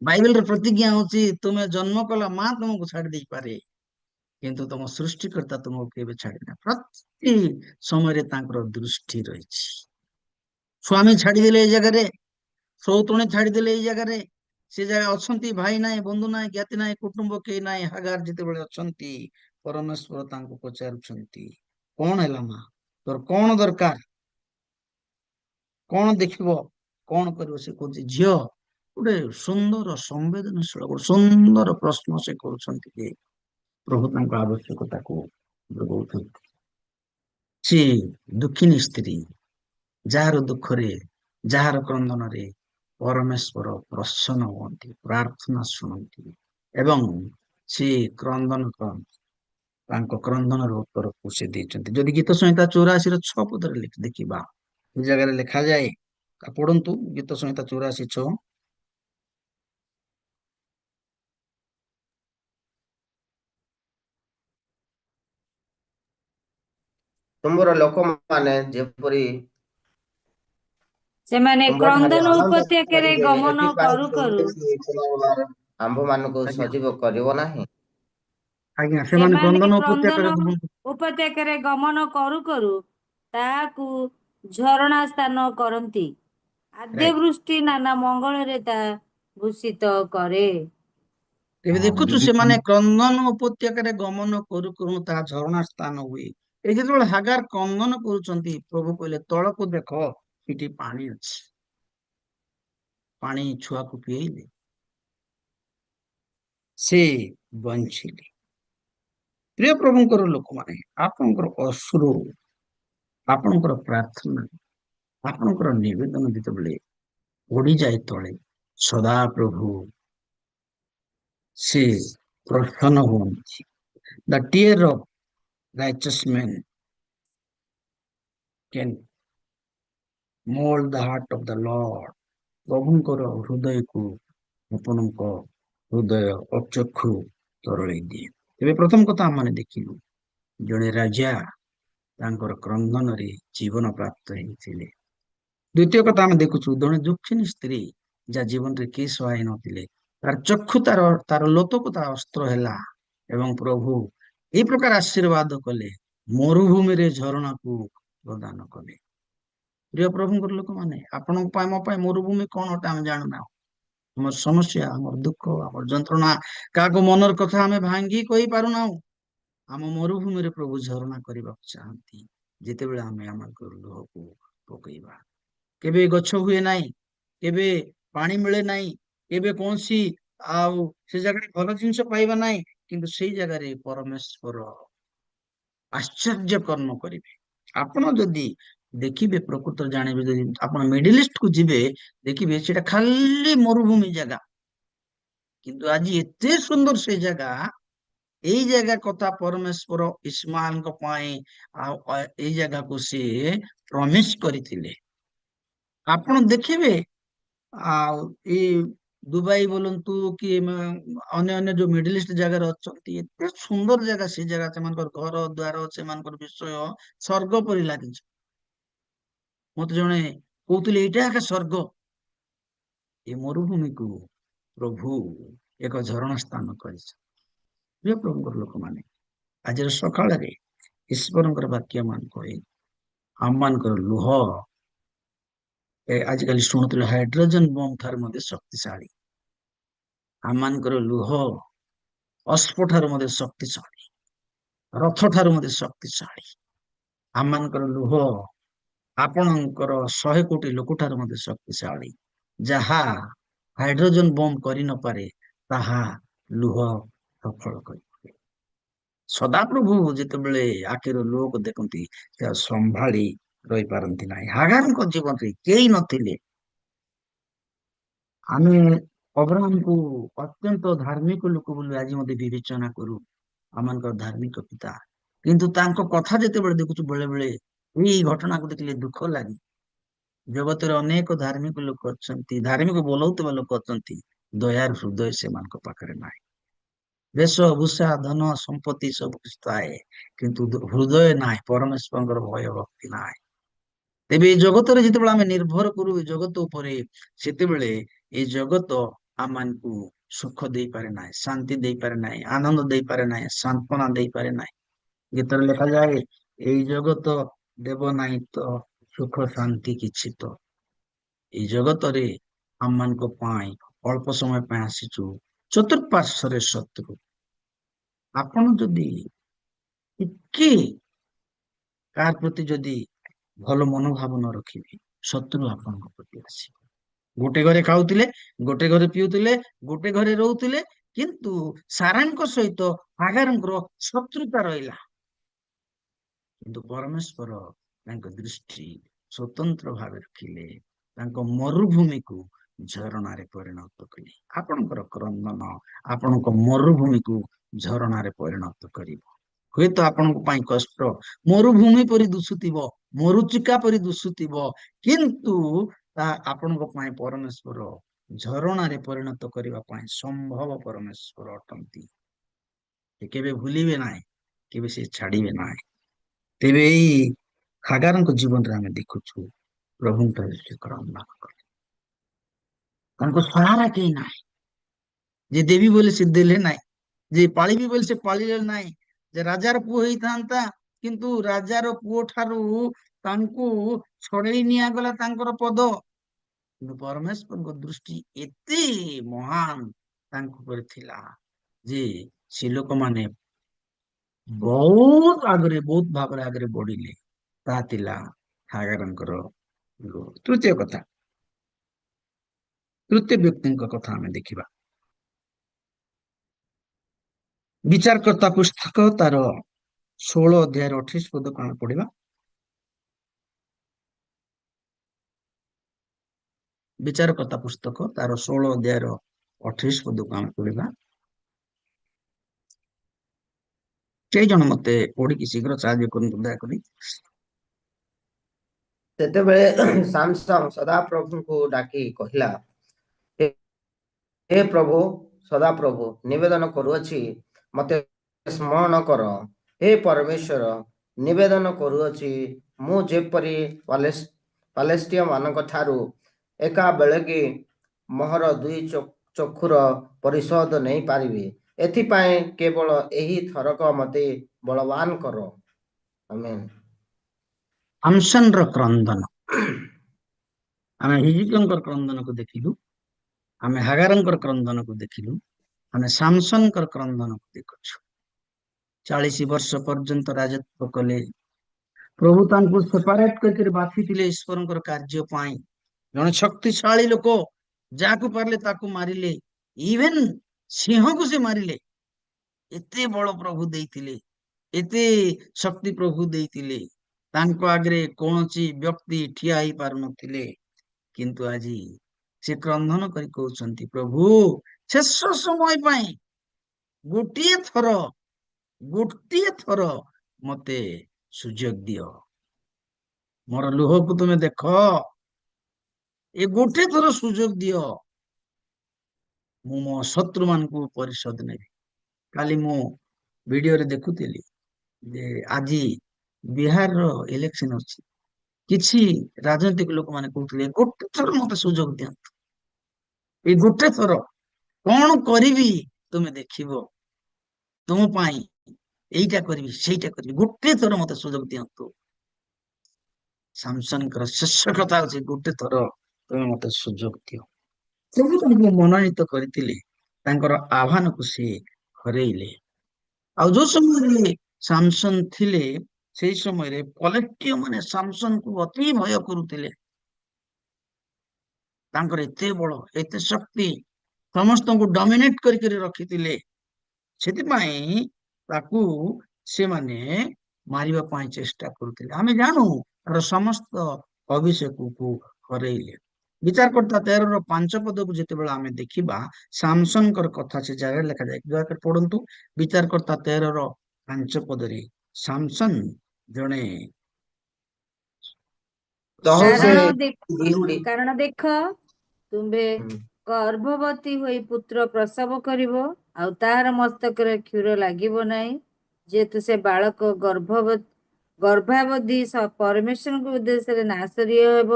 ବାଇବେଲର ପ୍ରତିଜ୍ଞା ହଉଛି, ତୁମେ ଜନ୍ମ କଲା ମା ତୁମକୁ ଛାଡି ଦେଇପାରେ, କିନ୍ତୁ ତମ ସୃଷ୍ଟିକର୍ତ୍ତା ତୁମକୁ କେବେ ଛାଡିନା। ପ୍ରତି ସମୟରେ ତାଙ୍କର ଦୃଷ୍ଟି ରହିଛି। ସ୍ୱାମୀ ଛାଡିଦେଲେ ଏଇ ଜାଗାରେ, ସଉତୁଣୀ ଛାଡିଦେଲେ ଏଇ ଜାଗାରେ, ସେ ଜାଗା ଅଛନ୍ତି, ଭାଇ ନାହିଁ, ବନ୍ଧୁ ନାହିଁ, ଜ୍ଞାତି ନାହିଁ, କୁଟୁମ୍ବ କେହି ନାହିଁ। ହାଗାର ଯେତେବେଳେ ଅଛନ୍ତି, ପରମେଶ୍ୱର ତାଙ୍କୁ ପଚାରୁଛନ୍ତି, କଣ ହେଲା ମା, ତୋର କଣ ଦରକାର, କଣ ଦେଖିବ, କଣ କରିବ? ସେ କହୁଛି, ଝିଅ, ଗୋଟେ ସୁନ୍ଦର ସମ୍ବେଦନଶୀଳ ଗୋଟେ ସୁନ୍ଦର ପ୍ରଶ୍ନ ସେ କରୁଛନ୍ତି ଯେ ପ୍ରଭୁ ତାଙ୍କ ଆବଶ୍ୟକତାକୁ ଯୋଗାଉଛନ୍ତି। ସେ ଦୁଃଖିନୀ ସ୍ତ୍ରୀ, ଯାହାର ଦୁଃଖରେ, ଯାହାର କ୍ରନ୍ଦନରେ ପରମେଶ୍ୱର ପ୍ରସନ୍ନ ହୁଅନ୍ତି, ପ୍ରାର୍ଥନା ଶୁଣନ୍ତି ଏବଂ ସେ କ୍ରନ୍ଦନ କରନ୍ତି। ତାଙ୍କ କ୍ରନ୍ଦନର ଉତ୍ତରକୁ ସେ ଦେଇଛନ୍ତି। ଯଦି ଗୀତ ସଂହିତା 84:6 ଦେଖିବା, ଏ ଜାଗାରେ ଲେଖାଯାଏ, ପଢନ୍ତୁ ଗୀତ ସଂହିତା 84:6। ତୁମର ଲୋକମାନେ ଯେପରି ସେମାନେ ତୁମ୍ଭ ଠାରେ କ୍ରନ୍ଦନ ଆନନ୍ଦ ଉପତ୍ୟକାରେ କରିବେ, ଗମନ ଏଥିପାଇଁ କରୁ କରୁ କେଉଁଠି ଆମ୍ଭମାନଙ୍କୁ ଆଜ୍ଞା ସଜୀବ କରିବ ନାହିଁ। ଆଜ୍ଞା, ସେମାନେ ସେମାନେ କ୍ରନ୍ଦନ କ୍ରନ୍ଦନ ଉପତ୍ୟକାରେ ବୁଲନ୍ତୁ। ଉପତ୍ୟକାରେ ଗମନ କରୁ କରୁ ତାହାକୁ ଝରଣା ସ୍ଥାନ କରନ୍ତି। ଆଦ୍ୟ ରାଇଟ। ବୃଷ୍ଟି ନାନା ମଙ୍ଗଳରେ ତାହା ଭୂଷିତ କରେ। ଏବେ ହଁ ଦେଖୁଛୁ, ଯଦି ସେମାନେ କ୍ରନ୍ଦନ ଉପତ୍ୟକାରେ ଗମନ କରୁ କରୁ ତାହା ଝରଣା ସ୍ଥାନ ହୁଏ। ଏଇ ଯେତେବେଳେ ହାଗାର କ୍ରନ୍ଦନ କରୁଛନ୍ତି, ପ୍ରଭୁ କହିଲେ ତଳକୁ ଦେଖ, ସେଠି ପାଣି ଅଛି। ପାଣି ଛୁଆକୁ ପିଏଇଲେ। ସେ ବଞ୍ଚିଲେ। ପ୍ରିୟ ପ୍ରଭୁଙ୍କର ଲୋକମାନେ, ଆପଣଙ୍କର ଅଶ୍ରୁ, ଆପଣଙ୍କର ପ୍ରାର୍ଥନା, ଆପଣଙ୍କର ନିବେଦନ ଯେତେବେଳେ ପଡିଯାଏ ତଳେ, ସଦା ପ୍ରଭୁ ସେ ପ୍ରସନ୍ନ ହୁଅନ୍ତି। The tear of righteous men can mold the heart of the Lord. ପ୍ରଭୁଙ୍କର ହୃଦୟକୁ ଆପଣଙ୍କ ହୃଦୟ ଅଚକ୍ଷୁ ତରଳେଇ ଦିଏ। ତେବେ ପ୍ରଥମ କଥା ଆମେ ଦେଖିଲୁ, ଜଣେ ରାଜା ତାଙ୍କର କ୍ରନ୍ଦନରେ ଜୀବନ ପ୍ରାପ୍ତ ହେଇଥିଲେ। ଦ୍ୱିତୀୟ କଥା ଆମେ ଦେଖୁଛୁ, ଜଣେ ଦୁଃଖିନୀ ସ୍ତ୍ରୀ ଯାହା ଜୀବନରେ କେହି ସହାୟ ନଥିଲେ, ତାର ଚକ୍ଷୁ ତାର ଲୋତକୁ ତାର ଅସ୍ତ୍ର ହେଲା ଏବଂ ପ୍ରଭୁ এই ପ୍ରକାର ଆଶୀର୍ବାଦ କଲେ, ମରୁଭୂମିରେ ଝରଣାକୁ ପ୍ରଦାନ କଲେ। ପ୍ରିୟ ପ୍ରଭୁଙ୍କର ଲୋକମାନେ, ଆପଣଙ୍କ ପାଇଁ ମୋ ପାଇଁ ମରୁଭୂମି କଣ ଅଟେ ଆମେ ଜାଣୁନାହୁଁ। ଆମର ସମସ୍ୟା, ଆମର ଦୁଃଖ, ଆମର ଯନ୍ତ୍ରଣା, କାହାକୁ ମନର କଥା ଆମେ ଭାଙ୍ଗି କହିପାରୁନାହୁଁ। ଆମ ମରୁଭୂମିରେ ପ୍ରଭୁ ଝରଣା କରିବାକୁ ଚାହାନ୍ତି, ଯେତେବେଳେ ଆମେ ଆମର ଲୁହକୁ ପକେଇବା। କେବେ ଗଛ ହୁଏ ନାହିଁ, କେବେ ପାଣି ମିଳେ ନାହିଁ, କେବେ କୌଣସି ଆଉ ସେ ଜାଗାରେ ଭଲ ଜିନିଷ ପାଇବା ନାହିଁ, କିନ୍ତୁ ସେଇ ଜାଗାରେ ପରମେଶ୍ୱର ଆଶ୍ଚର୍ଯ୍ୟ କର୍ମ କରିବେ। ଆପଣ ଯଦି ଦେଖିବେ, ପ୍ରକୃତରେ ଜାଣିବେ, ଯଦି ଆପଣ ମିଡିଲ ଇଷ୍ଟକୁ ଯିବେ, ଦେଖିବେ ସେଟା ଖାଲି ମରୁଭୂମି ଜାଗା, କିନ୍ତୁ ଆଜି ଏତେ ସୁନ୍ଦର ସେ ଜାଗା। ଏଇ ଜାଗା କଥା ପରମେଶ୍ୱର ଇସ୍ମାଏଲଙ୍କ ପାଇଁ ଆଉ ଏଇ ଜାଗାକୁ ସେ ପ୍ରମିସ କରିଥିଲେ। ଆପଣ ଦେଖିବେ, ଆଉ ଏଇ ଦୁବାଇ ବୋଲନ୍ତୁ କି ଅନ୍ୟ ଅନ୍ୟ ଯୋଉ ମିଡିଲ ଇଷ୍ଟ ଜାଗାରେ ଅଛନ୍ତି, ଏତେ ସୁନ୍ଦର ଜାଗା, ସେ ଜାଗା, ସେମାନଙ୍କର ଘର ଦ୍ୱାର, ସେମାନଙ୍କର ବିଷୟ ସ୍ୱର୍ଗ ପରି ଲାଗିଛି। ମତେ ଜଣେ କହୁଥିଲେ ଏଇଟା ଏକା ସ୍ୱର୍ଗ। ଏ ମରୁଭୂମିକୁ ପ୍ରଭୁ ଏକ ଝରଣା ସ୍ଥାନ କରିছে। ପ୍ରିୟ ପ୍ରଭୁଙ୍କର ଲୋକମାନେ, ଆଜିର ସକାଳରେ ଈଶ୍ୱରଙ୍କର ବାକ୍ୟ ମାନ କହେ, ଆମମାନଙ୍କର ଲୁହ ଆଜିକାଲି ଶୁଣୁଥିଲେ ହାଇଡ୍ରୋଜେନ ବମ୍ ଠାରୁ ମଧ୍ୟ ଶକ୍ତିଶାଳୀ। ଆମମାନଙ୍କର ଲୁହ ଅସ୍ପ ଠାରୁ ମଧ୍ୟ ଶକ୍ତିଶାଳୀ, ରଥ ଠାରୁ ମଧ୍ୟ ଶକ୍ତିଶାଳୀ। ଆମମାନଙ୍କର ଲୁହ ଆପଣଙ୍କର 100 କୋଟି ଲୋକ ଠାରୁ ମଧ୍ୟ ଶକ୍ତିଶାଳୀ। ଯାହା ହାଇଡ୍ରୋଜେନ ବମ୍ କରିନପାରେ, ତାହା ଲୁହ ସଫଳ କରିପାରେ। ସଦାପ୍ରଭୁ ଯେତେବେଳେ ଆଖିର ଲୁହକୁ ଦେଖନ୍ତି, ସେ ସମ୍ଭାଳି ରହିପାରନ୍ତି ନାହିଁ। ହାଗାରଙ୍କ ଜୀବନରେ କେହି ନଥିଲେ। ଆମେ ଅବ୍ରାହମକୁ ଅତ୍ୟନ୍ତ ଧାର୍ମିକ ଲୋକ ବୋଲି ଆଜି ମଧ୍ୟ ବିବେଚନା କରୁ, ଆମମାନଙ୍କର ଧାର୍ମିକ ପିତା, କିନ୍ତୁ ତାଙ୍କ କଥା ଯେତେବେଳେ ଦେଖୁଛୁ, ବେଳେ ବେଳେ ଏଇ ଘଟଣାକୁ ଦେଖିଲେ ଦୁଃଖ ଲାଗେ। ଜଗତରେ ଅନେକ ଧାର୍ମିକ ଲୋକ ଅଛନ୍ତି, ଧାର୍ମିକ ବୋଲାଉଥିବା ଲୋକ ଅଛନ୍ତି, ଦୟାର ହୃଦୟ ସେମାନଙ୍କ ପାଖରେ ନାହିଁ। ଦେଶ ଭୂଷା ଧନ ସମ୍ପତ୍ତି ସବୁ କିଛି ଥାଏ, କିନ୍ତୁ ହୃଦୟ ନାହିଁ, ପରମେଶ୍ୱରଙ୍କର ଭୟ ଭକ୍ତି ନାହିଁ। ତେବେ ଏଇ ଜଗତରେ ଯେତେବେଳେ ଆମେ ନିର୍ଭର କରୁ ଏ ଜଗତ ଉପରେ, ସେତେବେଳେ ଏଇ ଜଗତ ଆମମାନଙ୍କୁ ସୁଖ ଦେଇପାରେ ନାହିଁ, ଶାନ୍ତି ଦେଇପାରେ ନାହିଁ, ଆନନ୍ଦ ଦେଇପାରେ ନାହିଁ, ସାନ୍ତ୍ୱନା ଦେଇପାରେ ନାହିଁ। ଗୀତରେ ଲେଖାଯାଏ, ଏଇ ଜଗତ ଦେବ ନାହିଁ ତ ସୁଖ ଶାନ୍ତି କିଛି ତ। ଏଇ ଜଗତରେ ଆମମାନଙ୍କ ପାଇଁ ଅଳ୍ପ ସମୟ ପାଇଁ ଆସିଛୁ, ଚତୁଃପାର୍ଶ୍ୱରେ ଶତ୍ରୁ। ଆପଣ ଯଦି ଟିକେ କାହାର ପ୍ରତି ଯଦି ଭଲ ମନୋଭାବ ନ ରଖିବେ, ଶତ୍ରୁ ଆପଣଙ୍କ ପ୍ରତି ଆସିବ। ଗୋଟେ ଘରେ ଖାଉଥିଲେ, ଗୋଟେ ଘରେ ପିଉଥିଲେ, ଗୋଟେ ଘରେ ରହୁଥିଲେ, କିନ୍ତୁ ସାରାଙ୍କ ସହିତ ହାଗାରଙ୍କର ଶତ୍ରୁତା ରହିଲା। କିନ୍ତୁ ପରମେଶ୍ୱର ତାଙ୍କ ଦୃଷ୍ଟି ସ୍ୱତନ୍ତ୍ର ଭାବେ ରଖିଲେ, ତାଙ୍କ ମରୁଭୂମିକୁ ଝରଣାରେ ପରିଣତ କଲେ। ଆପଣଙ୍କର କ୍ରନ୍ଦନ ଆପଣଙ୍କ ମରୁଭୂମିକୁ ଝରଣାରେ ପରିଣତ କରିବ। ହୁଏତ ଆପଣଙ୍କ ପାଇଁ କଷ୍ଟ ମରୁଭୂମି ପରି ଦିଶୁଥିବ, ମରୁଚିକା ପରି ଦିଶୁଥିବ, କିନ୍ତୁ ତାହା ଆପଣଙ୍କ ପାଇଁ ପରମେଶ୍ୱର ଝରଣାରେ ପରିଣତ କରିବା ପାଇଁ ସମ୍ଭବ ପରମେଶ୍ୱର ଅଟନ୍ତି। ସେ କେବେ ଭୁଲିବେ ନାହିଁ, କେବେ ସେ ଛାଡିବେ ନାହିଁ। ତେବେ ଏଇ ହାଗାରଙ୍କ ଜୀବନରେ ଆମେ ଦେଖୁଛୁ, ପ୍ରଭୁଙ୍କର ସେ କ୍ରନ୍ଦନ କଲେ। ତାଙ୍କ ସହାରା କେହି ନାହିଁ, ଯେ ଦେବୀ ବୋଲି ସେ ଦେଲେ ନାହିଁ, ଯେ ପାଳିବି ବୋଲି ସେ ପାଳିଲେ ନାହିଁ, ଯେ ରାଜାର ପୁଅ ହେଇଥାନ୍ତା, କିନ୍ତୁ ରାଜାର ପୁଅ ଠାରୁ ତାଙ୍କୁ ଛଡେଇ ନିଆଗଲା ତାଙ୍କର ପଦ। କିନ୍ତୁ ପରମେଶ୍ୱରଙ୍କ ଦୃଷ୍ଟି ଏତେ ମହାନ ତାଙ୍କ ଉପରେ ଥିଲା, ଯେ ସେ ଲୋକମାନେ ବହୁତ ଆଗରେ, ବହୁତ ଭାବରେ ଆଗରେ ବଢିଲେ। ତାହା ଥିଲା ହାଗାରଙ୍କର ଲୁହ। ତୃତୀୟ କଥା, ତୃତୀୟ ବ୍ୟକ୍ତିଙ୍କ କଥା ଆମେ ଦେଖିବା। ବିଚାରକର୍ତ୍ତା ପୁସ୍ତକ ତାର 16 ଅଧ୍ୟାୟର 28 ପଦକୁ ଆମେ ପଢିବା। ବିଚାରକର୍ତ୍ତା ପୁସ୍ତକ ତାର 16 ଅଧ୍ୟାୟର 28 ପଦକୁ ଆମେ ପଢିବା। କେଇ ଜଣ ମତେ ପଢିକି ଶୀଘ୍ର ସାହାଯ୍ୟ କରନ୍ତୁ ଦୟାକରି। ସେତେବେଳେ ସାମସନ ସଦାପ୍ରଭୁଙ୍କୁ ଡାକି କହିଲା, ହେ ପ୍ରଭୁ ସଦାପ୍ରଭୁ, ନିବେଦନ କରୁଅଛି, ମତେ ସ୍ମରଣ କର। ହେ ପରମେଶ୍ୱର, ନିବେଦନ କରୁଅଛି, ମୁଁ ଯେପରି ପାଲେଷ୍ଟିୟ ମାନଙ୍କ ଠାରୁ ଏକା ବେଳକେ ମୋହର 2 ଚକ୍ଷୁର ପରିଶୋଧ ନେଇପାରିବି। ଏଥିପାଇଁ କେବଳ ଏହି ଥରକ ମତେ ବଳବାନ କର। ଆମେନ୍। ସାମସନର କ୍ରନ୍ଦନ। ଆମେ ହିଜିକିୟଙ୍କର କ୍ରନ୍ଦନକୁ ଦେଖିଲୁ, ଆମେ ହାଗାରଙ୍କର କ୍ରନ୍ଦନକୁ ଦେଖିଲୁ, ଆମେ ସାମସନଙ୍କର କ୍ରନ୍ଦନକୁ ଦେଖୁଛୁ। 40 ବର୍ଷ ପର୍ଯ୍ୟନ୍ତ ରାଜତ୍ୱ କଲେ। ପ୍ରଭୁ ତାଙ୍କୁ ସେପାରେଟ କରିକି ବାଛିଥିଲେ ଈଶ୍ୱରଙ୍କର କାର୍ଯ୍ୟ ପାଇଁ। ଜଣେ ଶକ୍ତିଶାଳୀ ଲୋକ, ଯାହାକୁ ପାରିଲେ ତାକୁ ମାରିଲେ, ଇଭେନ ସିଂହକୁ ସେ ମାରିଲେ। ଏତେ ବଳ ପ୍ରଭୁ ଦେଇଥିଲେ, ଏତେ ଶକ୍ତି ପ୍ରଭୁ ଦେଇଥିଲେ, ତାଙ୍କ ଆଗରେ କୌଣସି ବ୍ୟକ୍ତି ଠିଆ ହେଇ ପାରୁନଥିଲେ। କିନ୍ତୁ ଆଜି ସେ କ୍ରନ୍ଦନ କରି କହୁଛନ୍ତି, ପ୍ରଭୁ ଶେଷ ସମୟ ପାଇଁ ଗୋଟିଏ ଥର ମତେ ସୁଯୋଗ ଦିଅ। ମୋର ଲୁହକୁ ତୁମେ ଦେଖ, ଏ ଗୋଟେ ଥର ସୁଯୋଗ ଦିଅ, ମୁଁ ମୋ ଶତ୍ରୁ ମାନଙ୍କୁ ପରିଶୋଧ ନେବି। କାଲି ମୁଁ ଭିଡିଓରେ ଦେଖୁଥିଲି ଯେ ଆଜି ବିହାରର ଇଲେକ୍ସନ ଅଛି। କିଛି ରାଜନୈତିକ ଲୋକମାନେ କହୁଥିଲେ, ଗୋଟେ ଥର ମତେ ସୁଯୋଗ ଦିଅନ୍ତୁ, ଏଇ ଗୋଟେ ଥର କଣ କରିବି ତୁମେ ଦେଖିବ, ତୁମ ପାଇଁ ଏଇଟା କରିବି ସେଇଟା କରିବି, ଗୋଟେ ଥର ମତେ ସୁଯୋଗ ଦିଅନ୍ତୁ। ସାମସନଙ୍କର ଶେଷ କଥା ହଉଛି, ଗୋଟେ ଥର ତୁମେ ମତେ ସୁଯୋଗ ଦିଅ। ପ୍ରଭୁ ତାଙ୍କୁ ମନୋନୀତ କରିଥିଲେ, ତାଙ୍କର ଆହ୍ୱାନକୁ ସେ ହରେଇଲେ। ଆଉ ଯୋଉ ସମୟରେ ସାମସନ ଥିଲେ, ସେଇ ସମୟରେ ପଲେଷ୍ଟିୟ ମାନେ ସାମସନକୁ ଅତି ଭୟ କରୁଥିଲେ। ତାଙ୍କର ଏତେ ବଳ, ଏତେ ଶକ୍ତି, ସମସ୍ତଙ୍କୁ ଡମିନେଟ କରିକି ରଖିଥିଲେ। ସେଥିପାଇଁ ତାକୁ ସେମାନେ ମାରିବା ପାଇଁ ଚେଷ୍ଟା କରୁଥିଲେ। ଆମେ ଜାଣୁ ତାର ସମସ୍ତ ଅଭିଷେକକୁ ହରେଇଲେ। ବିଚାରକର୍ତ୍ତା 13ର 5 ପଦକୁ ଯେତେବେଳେ ଆମେ ଦେଖିବା, ସାମସନଙ୍କର କଥା ସେ ଜାଗାରେ ଲେଖାଯାଇଛି। ଦୟାକରି ପଢନ୍ତୁ। ବିଚାରକର୍ତ୍ତା 13ର 5 ପଦରେ ସାମସନ ଜଣେ କାରଣ ଦେଖ, ତୁମ୍ଭେ ଗର୍ଭବତୀ ହୋଇ ପୁତ୍ର ପ୍ରସବ କରିବ, ଆଉ ତାହାର ମସ୍ତକରେ କ୍ଷୁର ଲାଗିବ ନାହିଁ, ଯେହେତୁ ସେ ବାଳକ ଗର୍ଭାବଧି ପରମେଶ୍ୱରଙ୍କ ଉଦ୍ଦେଶ୍ୟରେ ନାଶରୀୟ ହେବ,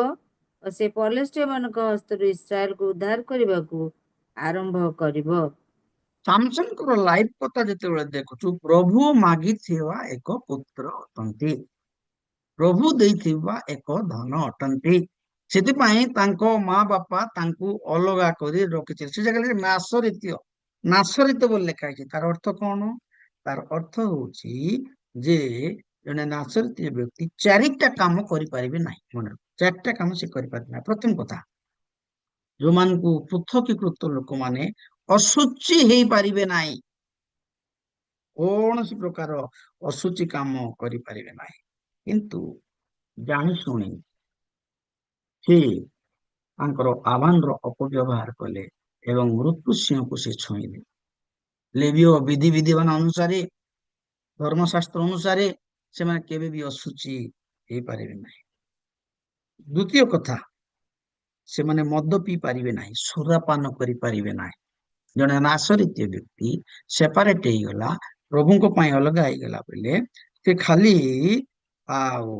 ଓ ସେ ପଲେଷ୍ଟିୟ ମାନଙ୍କ ହସ୍ତରୁ ଇସ୍ରାଏଲକୁ ଉଦ୍ଧାର କରିବାକୁ ଆରମ୍ଭ କରିବ। ସାମସନଙ୍କର ଲାଇଫ କଥା ଯେତେବେଳେ ଦେଖୁଛୁ, ପ୍ରଭୁ ମାଗିଥିବା ଏକ ପୁତ୍ର ଅଟନ୍ତି, ପ୍ରଭୁ ଦେଇଥିବା ଏକ ଧନ ଅଟନ୍ତି। ସେଥିପାଇଁ ତାଙ୍କ ମା ବାପା ତାଙ୍କୁ ଅଲଗା କରି ରଖିଥିଲେ। ସେ ଜାଗାରେ ନାସରିତ ବୋଲି ଲେଖା ହେଇଛି। ତାର ଅର୍ଥ କଣ? ତାର ଅର୍ଥ ହଉଛି ଯେ ଜଣେ ନାସରିତୀୟ ବ୍ୟକ୍ତି 4ଟା କାମ କରିପାରିବେ ନାହିଁ। ମନେ 4ଟା କାମ ସେ କରିପାରିବେ ନାହିଁ। ପ୍ରଥମ କଥା, ଯୋଉମାନଙ୍କୁ ପୃଥକୀକୃତ ଲୋକମାନେ ଅଶୁଚି ହେଇପାରିବେ ନାହିଁ, କୌଣସି ପ୍ରକାର ଅଶୁଚି କାମ କରିପାରିବେ ନାହିଁ। କିନ୍ତୁ ଜାଣି ଶୁଣି ସେ ତାଙ୍କର ଆହ୍ୱାନର ଅପବ୍ୟବହାର କଲେ ଏବଂ ମୃତ୍ୟୁ ସିଂହକୁ ସେ ଛୁଇଁଲେ। ଲେବୀୟ ବିଧିବିଧାନ ଅନୁସାରେ, ଧର୍ମଶାସ୍ତ୍ର ଅନୁସାରେ ସେମାନେ କେବେ ବି ଅଶୁଚି ହେଇପାରିବେ ନାହିଁ। ଦ୍ୱିତୀୟ କଥା, ସେମାନେ ମଦ ପିଇ ପାରିବେ ନାହିଁ, ସୁରାପାନ କରିପାରିବେ ନାହିଁ। ଜଣେ ନାସରିତୀୟ ବ୍ୟକ୍ତି ସେପାରେଟ ହେଇଗଲା, ପ୍ରଭୁଙ୍କ ପାଇଁ ଅଲଗା ହେଇଗଲା ବୋଲେ ସେ ଖାଲି ଆଉ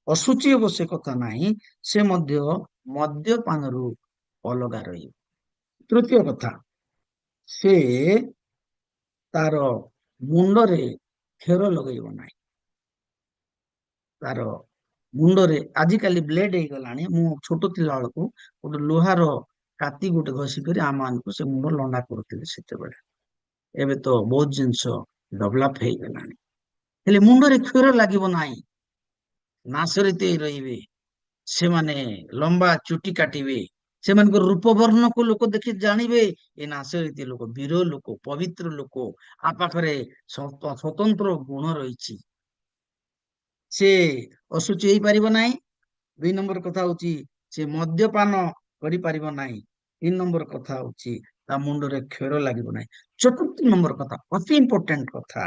ଅଶୁଚି ହେବ ସେ କଥା ନାହିଁ, ସେ ମଧ୍ୟ ମଦ୍ୟପାନରୁ ଅଲଗା ରହିବ। ତୃତୀୟ କଥା, ସେ ତାର ମୁଣ୍ଡରେ ଖେର ଲଗେଇବ ନାହିଁ। ତାର ମୁଣ୍ଡରେ ଆଜିକାଲି ବ୍ଲେଡ ହେଇଗଲାଣି, ମୁଁ ଛୋଟ ଥିଲା ବେଳକୁ ଗୋଟେ ଲୁହାର କାତି ଗୋଟେ ଘଷିକରି ଆମମାନଙ୍କୁ ସେ ମୁଣ୍ଡ ଲଣ୍ଡା କରୁଥିଲେ ସେତେବେଳେ। ଏବେ ତ ବହୁତ ଜିନିଷ ଡେଭଲପ ହେଇଗଲାଣି, ହେଲେ ମୁଣ୍ଡରେ କ୍ଷୀର ଲାଗିବ ନାହିଁ। ନାସରିତ ରହିବେ, ସେମାନେ ଲମ୍ବା ଚୁଟି କାଟିବେ, ସେମାନଙ୍କ ରୂପ ବର୍ଣ୍ଣକୁ ଲୋକ ଦେଖି ଜାଣିବେ ଏ ନାସରୀତି ଲୋକ ବୀର ଲୋକ, ପବିତ୍ର ଲୋକ, ଆ ପାଖରେ ସ୍ୱତନ୍ତ୍ର ଗୁଣ ରହିଛି। ସେ ଅଶୁଚି ହେଇପାରିବ ନାହିଁ। 2 ନମ୍ବର କଥା ହଉଛି ସେ ମଦ୍ୟପାନ କରିପାରିବ ନାହିଁ। 3 ନମ୍ବର କଥା ହଉଛି ତା ମୁଣ୍ଡରେ କ୍ଷର ଲାଗିବ ନାହିଁ। 4 ନମ୍ବର କଥା, ଅତି ଇମ୍ପୋର୍ଟାଣ୍ଟ କଥା,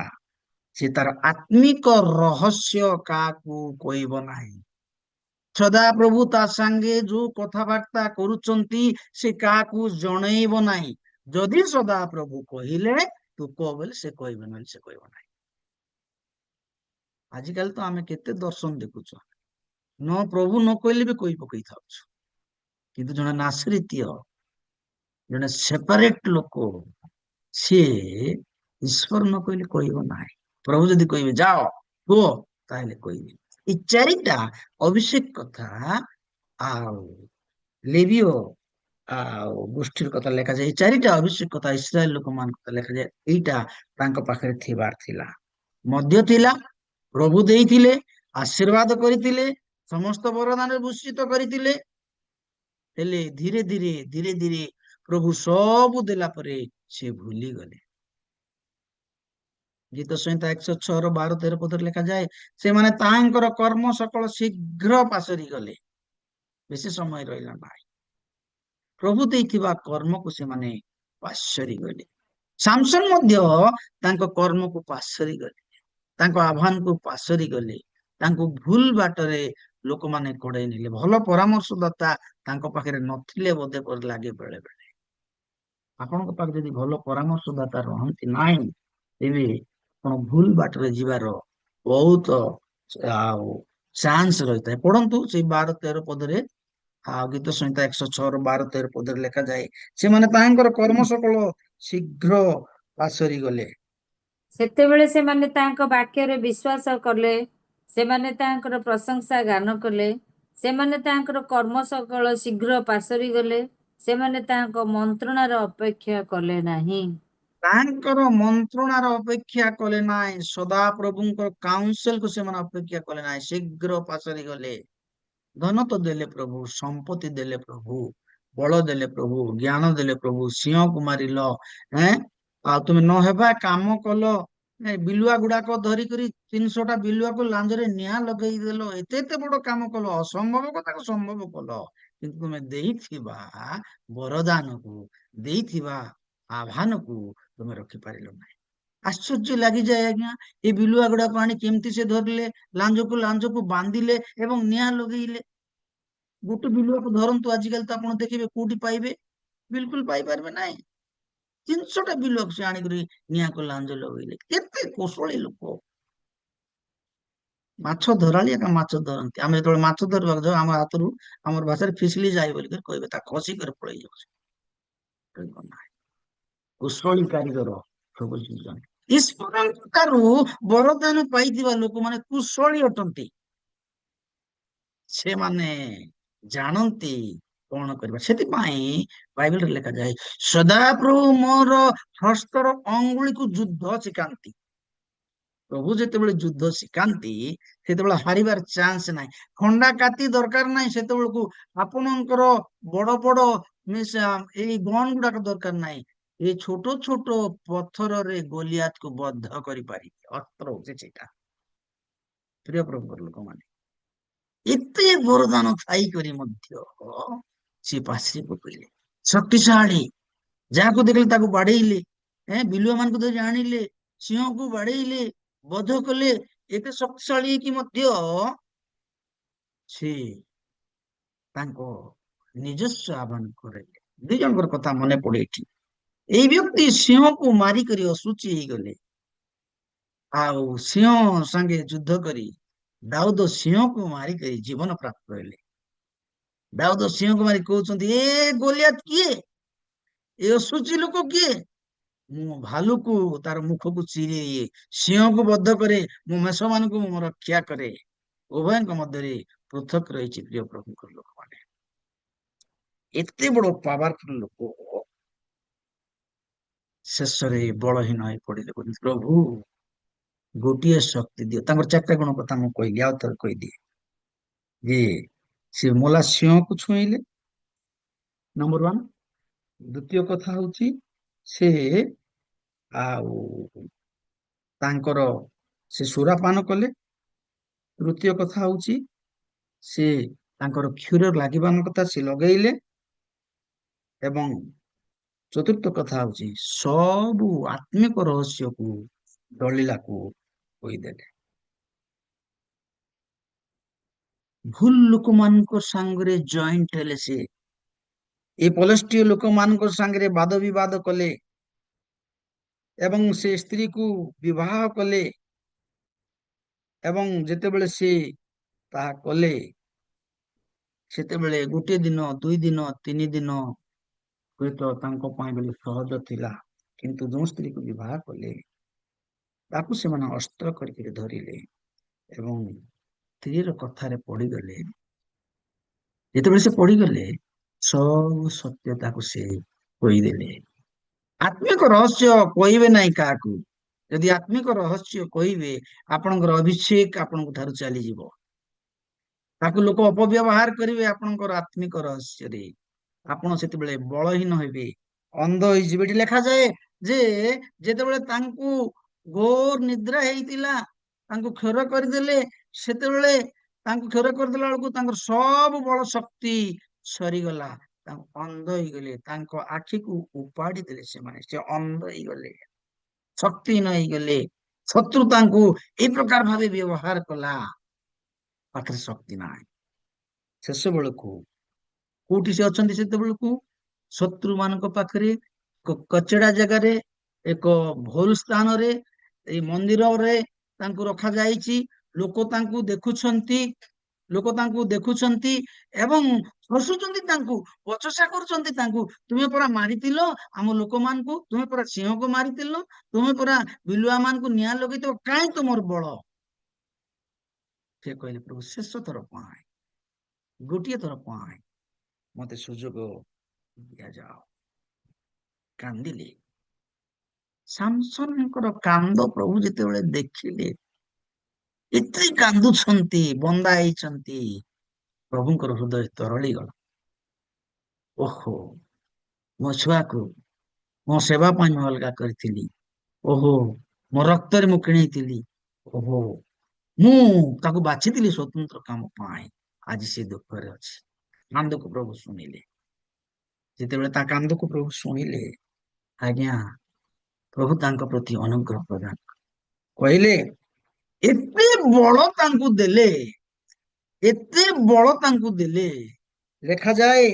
ସେ ତାର ଆତ୍ମିକ ରହସ୍ୟ କାହାକୁ କହିବ ନାହିଁ। ସଦାପ୍ରଭୁ ତା ସାଙ୍ଗେ ଯୋଉ କଥାବାର୍ତ୍ତା କରୁଛନ୍ତି ସେ କାହାକୁ ଜଣେଇବ ନାହିଁ। ଯଦି ସଦାପ୍ରଭୁ କହିଲେ ତୁ କହ ବୋଲି ସେ କହିବେ, ନହେଲେ ସେ କହିବ ନାହିଁ। ଆଜିକାଲି ତ ଆମେ କେତେ ଦର୍ଶନ ଦେଖୁଛୁ, ପ୍ରଭୁ ନ କହିଲେ ବି କହି ପକେଇ ଥାଉଛୁ। କିନ୍ତୁ ଜଣେ ନାସରୀତୀୟ, ଜଣେ ସେପାରେଟ ଲୋକ, ସିଏ ଈଶ୍ୱର ନ କହିଲେ କହିବ ନାହିଁ। ପ୍ରଭୁ ଯଦି କହିବେ ଯାଅ କୁହ, ତାହେଲେ କହିବେ। ଏଇ 4ଟା ଅଭିଷେକ କଥା ଆଉ ଲେବିୟ ଆଉ ଗୋଷ୍ଠୀର କଥା ଲେଖାଯାଏ। ଏଇ 4ଟା ଅଭିଷେକ କଥା ଇସ୍ରାଏଲ ଲୋକମାନଙ୍କ କଥା ଲେଖାଯାଏ। ଏଇଟା ତାଙ୍କ ପାଖରେ ଥିବାର ଥିଲା, ମଧ୍ୟ ଥିଲା। ପ୍ରଭୁ ଦେଇଥିଲେ, ଆଶୀର୍ବାଦ କରିଥିଲେ, ସମସ୍ତ ବରଦାନରେ ଭୂଷିତ କରିଥିଲେ। ହେଲେ ଧୀରେ ଧୀରେ ପ୍ରଭୁ ସବୁ ଦେଲା ପରେ ସେ ଭୁଲିଗଲେ। ଗୀତ ସଂହିତା 106 12-13 ପଦରେ ଲେଖାଯାଏ, ସେମାନେ ତାଙ୍କର କର୍ମ ସକଳ ଶୀଘ୍ର ପାସରି ଗଲେ, ବେଶୀ ସମୟ ରହିଲା ନାହିଁ। ପ୍ରଭୁ ଦେଇଥିବା କର୍ମକୁ ସେମାନେ ପାସରି ଗଲେ। ସାମସନ ମଧ୍ୟ ତାଙ୍କ କର୍ମକୁ ପାସରି ଗଲେ, ତାଙ୍କ ଆହ୍ୱାନକୁ ପାସରି ଗଲେ। ତାଙ୍କୁ ଭୁଲ ବାଟରେ ଲୋକମାନେ କଢେଇ ନେଲେ। ଭଲ ପରାମର୍ଶଦାତା ତାଙ୍କ ପାଖରେ ନଥିଲେ ବୋଧେ ପରି ଲାଗେ ବେଳେ ବେଳେ। ଆପଣଙ୍କ ପାଖରେ ଯଦି ଭଲ ପରାମର୍ଶଦାତା ରହନ୍ତି ନାହିଁ, ତେବେ ଆପଣ ଭୁଲ ବାଟରେ ଯିବାର ବହୁତ ଆଉ ଚାନ୍ସ ରହିଥାଏ। ପଢନ୍ତୁ ସେଇ 12-13 ପଦରେ, ଆଉ ଗୀତ ସଂହିତା 106 12-13 ପଦରେ ଲେଖାଯାଏ, ସେମାନେ ତାଙ୍କର କର୍ମ ସକଳ ଶୀଘ୍ର ପାସରି ଗଲେ। ସେତେବେଳେ ସେମାନେ ତାଙ୍କ ବାକ୍ୟରେ ବିଶ୍ୱାସ କଲେ, ସେମାନେ ତାଙ୍କର ପ୍ରଶଂସା ଗାନ କଲେ, ସେମାନେ ତାଙ୍କର କର୍ମ ସକଳ ଶୀଘ୍ର ପାସରି ଗଲେ, ସେମାନେ ତାଙ୍କ ମନ୍ତ୍ରଣାର ଅପେକ୍ଷା କଲେ ନାହିଁ। ତାଙ୍କର ମନ୍ତ୍ରଣାର ଅପେକ୍ଷା କଲେ ନାହିଁ, ସଦାପ୍ରଭୁଙ୍କର କାଉନସିଲକୁ ସେମାନେ ଅପେକ୍ଷା କଲେ ନାହିଁ, ଶୀଘ୍ର ପାସରି ଗଲେ। ଧନ ତ ଦେଲେ ପ୍ରଭୁ, ସମ୍ପତ୍ତି ଦେଲେ ପ୍ରଭୁ, ବଳ ଦେଲେ ପ୍ରଭୁ, ଜ୍ଞାନ ଦେଲେ ପ୍ରଭୁ, ସିଂହକୁ ମାରିଲ, ଆଉ ତୁମେ ନହେବା କାମ କଲ, ବିଲୁଆ ଗୁଡାକ ଧରିକରି 300ଟା ବିଲୁଆକୁ ଲାଞ୍ଜରେ ନିଆଁ ଲଗେଇଦେଲ, ଏତେ ଏତେ ବଡ କାମ କଲ, ଅସମ୍ଭବ କଥାକୁ ସମ୍ଭବ କଲ। କିନ୍ତୁ ତୁମେ ଦେଇଥିବା ବରଦାନକୁ, ଦେଇଥିବା ଆହ୍ୱାନକୁ ତୁମେ ରଖିପାରିଲ ନାହିଁ। ଆଶ୍ଚର୍ଯ୍ୟ ଲାଗିଯାଏ ଆଜ୍ଞା, ଏ ବିଲୁଆ ଗୁଡାକୁ ଆଣି କେମିତି ସେ ଧରିଲେ, ଲାଞ୍ଜକୁ ବାନ୍ଧିଲେ ଏବଂ ନିଆଁ ଲଗେଇଲେ। ଗୋଟେ ବିଲୁଆକୁ ଧରନ୍ତୁ, ଆଜିକାଲି ତ ଆପଣ ଦେଖିବେ କୋଉଠି ପାଇବେ, ବିଲକୁଲ ପାଇପାରିବେ ନାହିଁ। 300ଟା ବିଲୁଆକୁ ସେ ଆଣିକରି ନିଆଁକୁ ଲାଞ୍ଜ ଲଗେଇଲେ। କେତେ କୌଶଳୀ ଲୋକ। ମାଛ ଧରାଳି ଏକା ମାଛ ଧରନ୍ତି। ଆମେ ଯେତେବେଳେ ମାଛ ଧରିବାକୁ ଯାଉ, ଆମ ହାତରୁ ଆମର ଭାଷାରେ ଫିସଲି ଯାଏ ବୋଲିକରି କହିବେ, ତା ଖସି କରି ପଳେଇ ଯାଉଛି। କୁଶଳୀ କାରିଗର ସବୁ ଈଶ୍ୱରଙ୍କ ଠାରୁ ବରଦାନ ପାଇଥିବା ଲୋକମାନେ କୁଶଳୀ ଅଟନ୍ତି। ସେମାନେ ଜାଣନ୍ତି କଣ କରିବା। ସେଥିପାଇଁ ବାଇବେଲରେ ଲେଖାଯାଏ, ସଦାପ୍ରଭୁ ମୋର ହସ୍ତର ଅଙ୍ଗୁଳିକୁ ଯୁଦ୍ଧ ଶିଖାନ୍ତି। ପ୍ରଭୁ ଯେତେବେଳେ ଯୁଦ୍ଧ ଶିଖାନ୍ତି, ସେତେବେଳେ ହାରିବାର ଚାନ୍ସ ନାହିଁ। ଖଣ୍ଡା କାତି ଦରକାର ନାହିଁ ସେତେବେଳକୁ। ଆପଣଙ୍କର ବଡ ବଡ ଏଇ ଗନ୍ ଗୁଡାକ ଦରକାର ନାହିଁ। ଏ ଛୋଟ ଛୋଟ ପଥରରେ ଗୋଲିଆତକୁ ବଦ୍ଧ କରିପାରିବେ। ଅସ୍ତ୍ର ହଉଛି ସେଇଟା। ପ୍ରିୟ ପ୍ରଭୁଙ୍କର ଲୋକମାନେ, ଏତେ ବରଦାନ ଥାଇକରି ମଧ୍ୟ ସେ ପାଶରି ପକେଇଲେ। ଶକ୍ତିଶାଳୀ, ଯାହାକୁ ଦେଖିଲେ ତାକୁ ବାଡେଇଲେ, ବିଲୁଆ ମାନଙ୍କୁ ଧରି ଆଣିଲେ, ସିଂହକୁ ବାଡେଇଲେ, ବଧ କଲେ। ଏତେ ଶକ୍ତିଶାଳୀ ହେଇକି ମଧ୍ୟ ସେ ତାଙ୍କ ନିଜସ୍ୱ ଆହ୍ୱାନ କରେଇଲେ। 2 ଜଣଙ୍କର କଥା ମନେ ପଡେ ଏଠି। ଏଇ ବ୍ୟକ୍ତି ସିଂହକୁ ମାରିକରି ଅଶୁଚି ହେଇଗଲେ, ଆଉ ସିଂହ ସାଙ୍ଗେ ଯୁଦ୍ଧ କରି ଦାଉଦ ସିଂହକୁ ମାରିକରି ଜୀବନ ପ୍ରାପ୍ତ ହେଲେ। ଦାଉଦ ସିଂହକୁ ମାରି କହୁଛନ୍ତି, ଏ ଗୋଲିଆତ କିଏ? ଏ ଅଶୁଚି ଲୋକ କିଏ? ମୁଁ ଭାଲୁକୁ ତାର ମୁଖକୁ ଚିରି, ସିଂହକୁ ବଦ୍ଧ କରେ, ମୁଁ ମେଷ ମାନଙ୍କୁ ମୁଁ ରକ୍ଷା କରେ। ଉଭୟଙ୍କ ମଧ୍ୟରେ ପୃଥକ ରହିଛି। ପ୍ରିୟ ପ୍ରଭୁଙ୍କର ଲୋକମାନେ, ଏତେ ବଡ ପାୱାରଫୁଲ ଲୋକ ଶେଷରେ ବଳହୀନ ହେଇ ପଡିଲେ। ପ୍ରଭୁ ଗୋଟିଏ ଶକ୍ତି ଦିଅ। ତାଙ୍କର 4ଟା ଗୁଣ କଥା ମୁଁ କହିଲି, ଆଉ ଥରେ କହିଦିଏ ଯେ ସେ ମଲା ସିଂହକୁ ଛୁଇଁଲେ, ନମ୍ବର ୱାନ୍। ଦ୍ଵିତୀୟ କଥା ହଉଛି ସେ ଆଉ ତାଙ୍କର ସେ ସୁରାପାନ କଲେ। ତୃତୀୟ କଥା ହଉଛି ସେ ତାଙ୍କର କ୍ଷୀର ଲାଗିବା କଥା ସେ ଲଗେଇଲେ। ଏବଂ ଚତୁର୍ଥ କଥା ହଉଛି ସବୁ ଆତ୍ମିକ ରହସ୍ୟକୁ ଦଳିଲାକୁ କହିଦେଲେ। ଭୁଲ ଲୋକମାନଙ୍କ ସାଙ୍ଗରେ ଜଏଣ୍ଟ ହେଲେ ସେ, ଏ ପଲଷ୍ଟୀୟ ଲୋକମାନଙ୍କ ସାଙ୍ଗରେ ବାଦ ବିବାଦ କଲେ ଏବଂ ସେ ସ୍ତ୍ରୀକୁ ବିବାହ କଲେ। ଏବଂ ଯେତେବେଳେ ସେ ତାହା କଲେ ସେତେବେଳେ ଗୋଟିଏ ଦିନ, 2 ଦିନ, 3 ଦିନ ହୁଏତ ତାଙ୍କ ପାଇଁ ବୋଲି ସହଜ ଥିଲା, କିନ୍ତୁ ଯେଉଁ ସ୍ତ୍ରୀକୁ ବିବାହ କଲେ ତାକୁ ସେମାନେ ଅସ୍ତ୍ର କରିକି ଧରିଲେ ଏବଂ ସ୍ତ୍ରୀର କଥାରେ ପଡିଗଲେ। ଯେତେବେଳେ ସେ ପଡିଗଲେ ସବୁ ସତ୍ୟ ତାକୁ ସେ କହିଦେଲେ। ଆତ୍ମିକ ରହସ୍ୟ କହିବେ ନାହିଁ କାହାକୁ। ଯଦି ଆତ୍ମିକ ରହସ୍ୟ କହିବେ ଆପଣଙ୍କର ଅଭିଷେକ ଆପଣଙ୍କ ଠାରୁ ଚାଲିଯିବ। ତାକୁ ଲୋକ ଅପବ୍ୟବହାର କରିବେ ଆପଣଙ୍କର ଆତ୍ମିକ ରହସ୍ୟରେ। ଆପଣ ସେତେବେଳେ ବଳହୀନ ହେବେ, ଅନ୍ଧ ହେଇଯିବେ। ଏଠି ଲେଖାଯାଏ ଯେ ଯେତେବେଳେ ତାଙ୍କୁ ଘୋର ନିଦ୍ରା ହେଇଥିଲା, ତାଙ୍କୁ କ୍ଷର କରିଦେଲେ, ସେତେବେଳେ ତାଙ୍କୁ କ୍ଷର କରିଦେଲା ବେଳକୁ ତାଙ୍କର ସବୁ ବଳ ଶକ୍ତି ସରିଗଲା। ତାଙ୍କୁ ଅନ୍ଧ ହେଇଗଲେ, ତାଙ୍କ ଆଖିକୁ ଉପାଡ଼ି ଦେଲେ ସେମାନେ, ସେ ଅନ୍ଧ ହେଇଗଲେ, ଶକ୍ତିହୀନ ହେଇଗଲେ। ଶତ୍ରୁ ତାଙ୍କୁ ଏଇ ପ୍ରକାର ଭାବେ ବ୍ୟବହାର କଲା, ପାଖରେ ଶକ୍ତି ନାହିଁ। ଶେଷ ବେଳକୁ କୋଉଠି ସେ ଅଛନ୍ତି? ସେତେବେଳକୁ ଶତ୍ରୁ ମାନଙ୍କ ପାଖରେ କଚଡା ଜାଗାରେ, ଏକ ଭୁଲ ସ୍ଥାନରେ, ଏଇ ମନ୍ଦିରରେ ତାଙ୍କୁ ରଖାଯାଇଛି। ଲୋକ ତାଙ୍କୁ ଦେଖୁଛନ୍ତି, ଲୋକ ତାଙ୍କୁ ଦେଖୁଛନ୍ତି ଏବଂ ହସୁଛନ୍ତି, ତାଙ୍କୁ ବଚସା କରୁଛନ୍ତି। ତାଙ୍କୁ, ତୁମେ ପରା ମାରିଥିଲ ଆମ ଲୋକମାନଙ୍କୁ, ତୁମେ ପରା ସିଂହକୁ ମାରିଥିଲ, ତୁମେ ପରା ବିଲୁଆ ମାନଙ୍କୁ ନିଆଁ ଲଗେଇଥିବ, କାହିଁ ତୁମର ବଳ? ସେ କହିଲେ, ପ୍ରଭୁ ଶେଷ ଥର ପାଇଁ, ଗୋଟିଏ ଥର ପାଇଁ ମତେ ସୁଯୋଗ ଦିଆଯାଉ। କାନ୍ଦିଲେ। ସାମସନଙ୍କର କାନ୍ଦ ପ୍ରଭୁ ଯେତେବେଳେ ଦେଖିଲେ, ଏତେ କାନ୍ଦୁଛନ୍ତି, ବନ୍ଦା ହେଇଛନ୍ତି, ପ୍ରଭୁଙ୍କର ହୃଦୟ ତରଳିଗଲା। ଓହୋ, ମୋ ଛୁଆକୁ ମୋ ସେବା ପାଇଁ ମୁଁ ଅଲଗା କରିଥିଲି। ଓହୋ, ମୋ ରକ୍ତରେ ମୁଁ କିଣେଇଥିଲି। ଓହୋ, ମୁଁ ତାକୁ ବାଛିଥିଲି ସ୍ୱତନ୍ତ୍ର କାମ ପାଇଁ। ଆଜି ସେ ଦୁଃଖରେ ଅଛି। କାନ୍ଦକୁ ପ୍ରଭୁ ଶୁଣିଲେ। ଯେତେବେଳେ ତା କାନ୍ଦକୁ ପ୍ରଭୁ ଶୁଣିଲେ, ଆଜ୍ଞା, ପ୍ରଭୁ ତାଙ୍କ ପ୍ରତି ଅନୁଗ୍ରହ ପ୍ରଦାନ କହିଲେ, ଏତେ ବଳ ତାଙ୍କୁ ଦେଲେ, ଏତେ ବଳ ତାଙ୍କୁ ଦେଲେ। ଲେଖାଯାଏ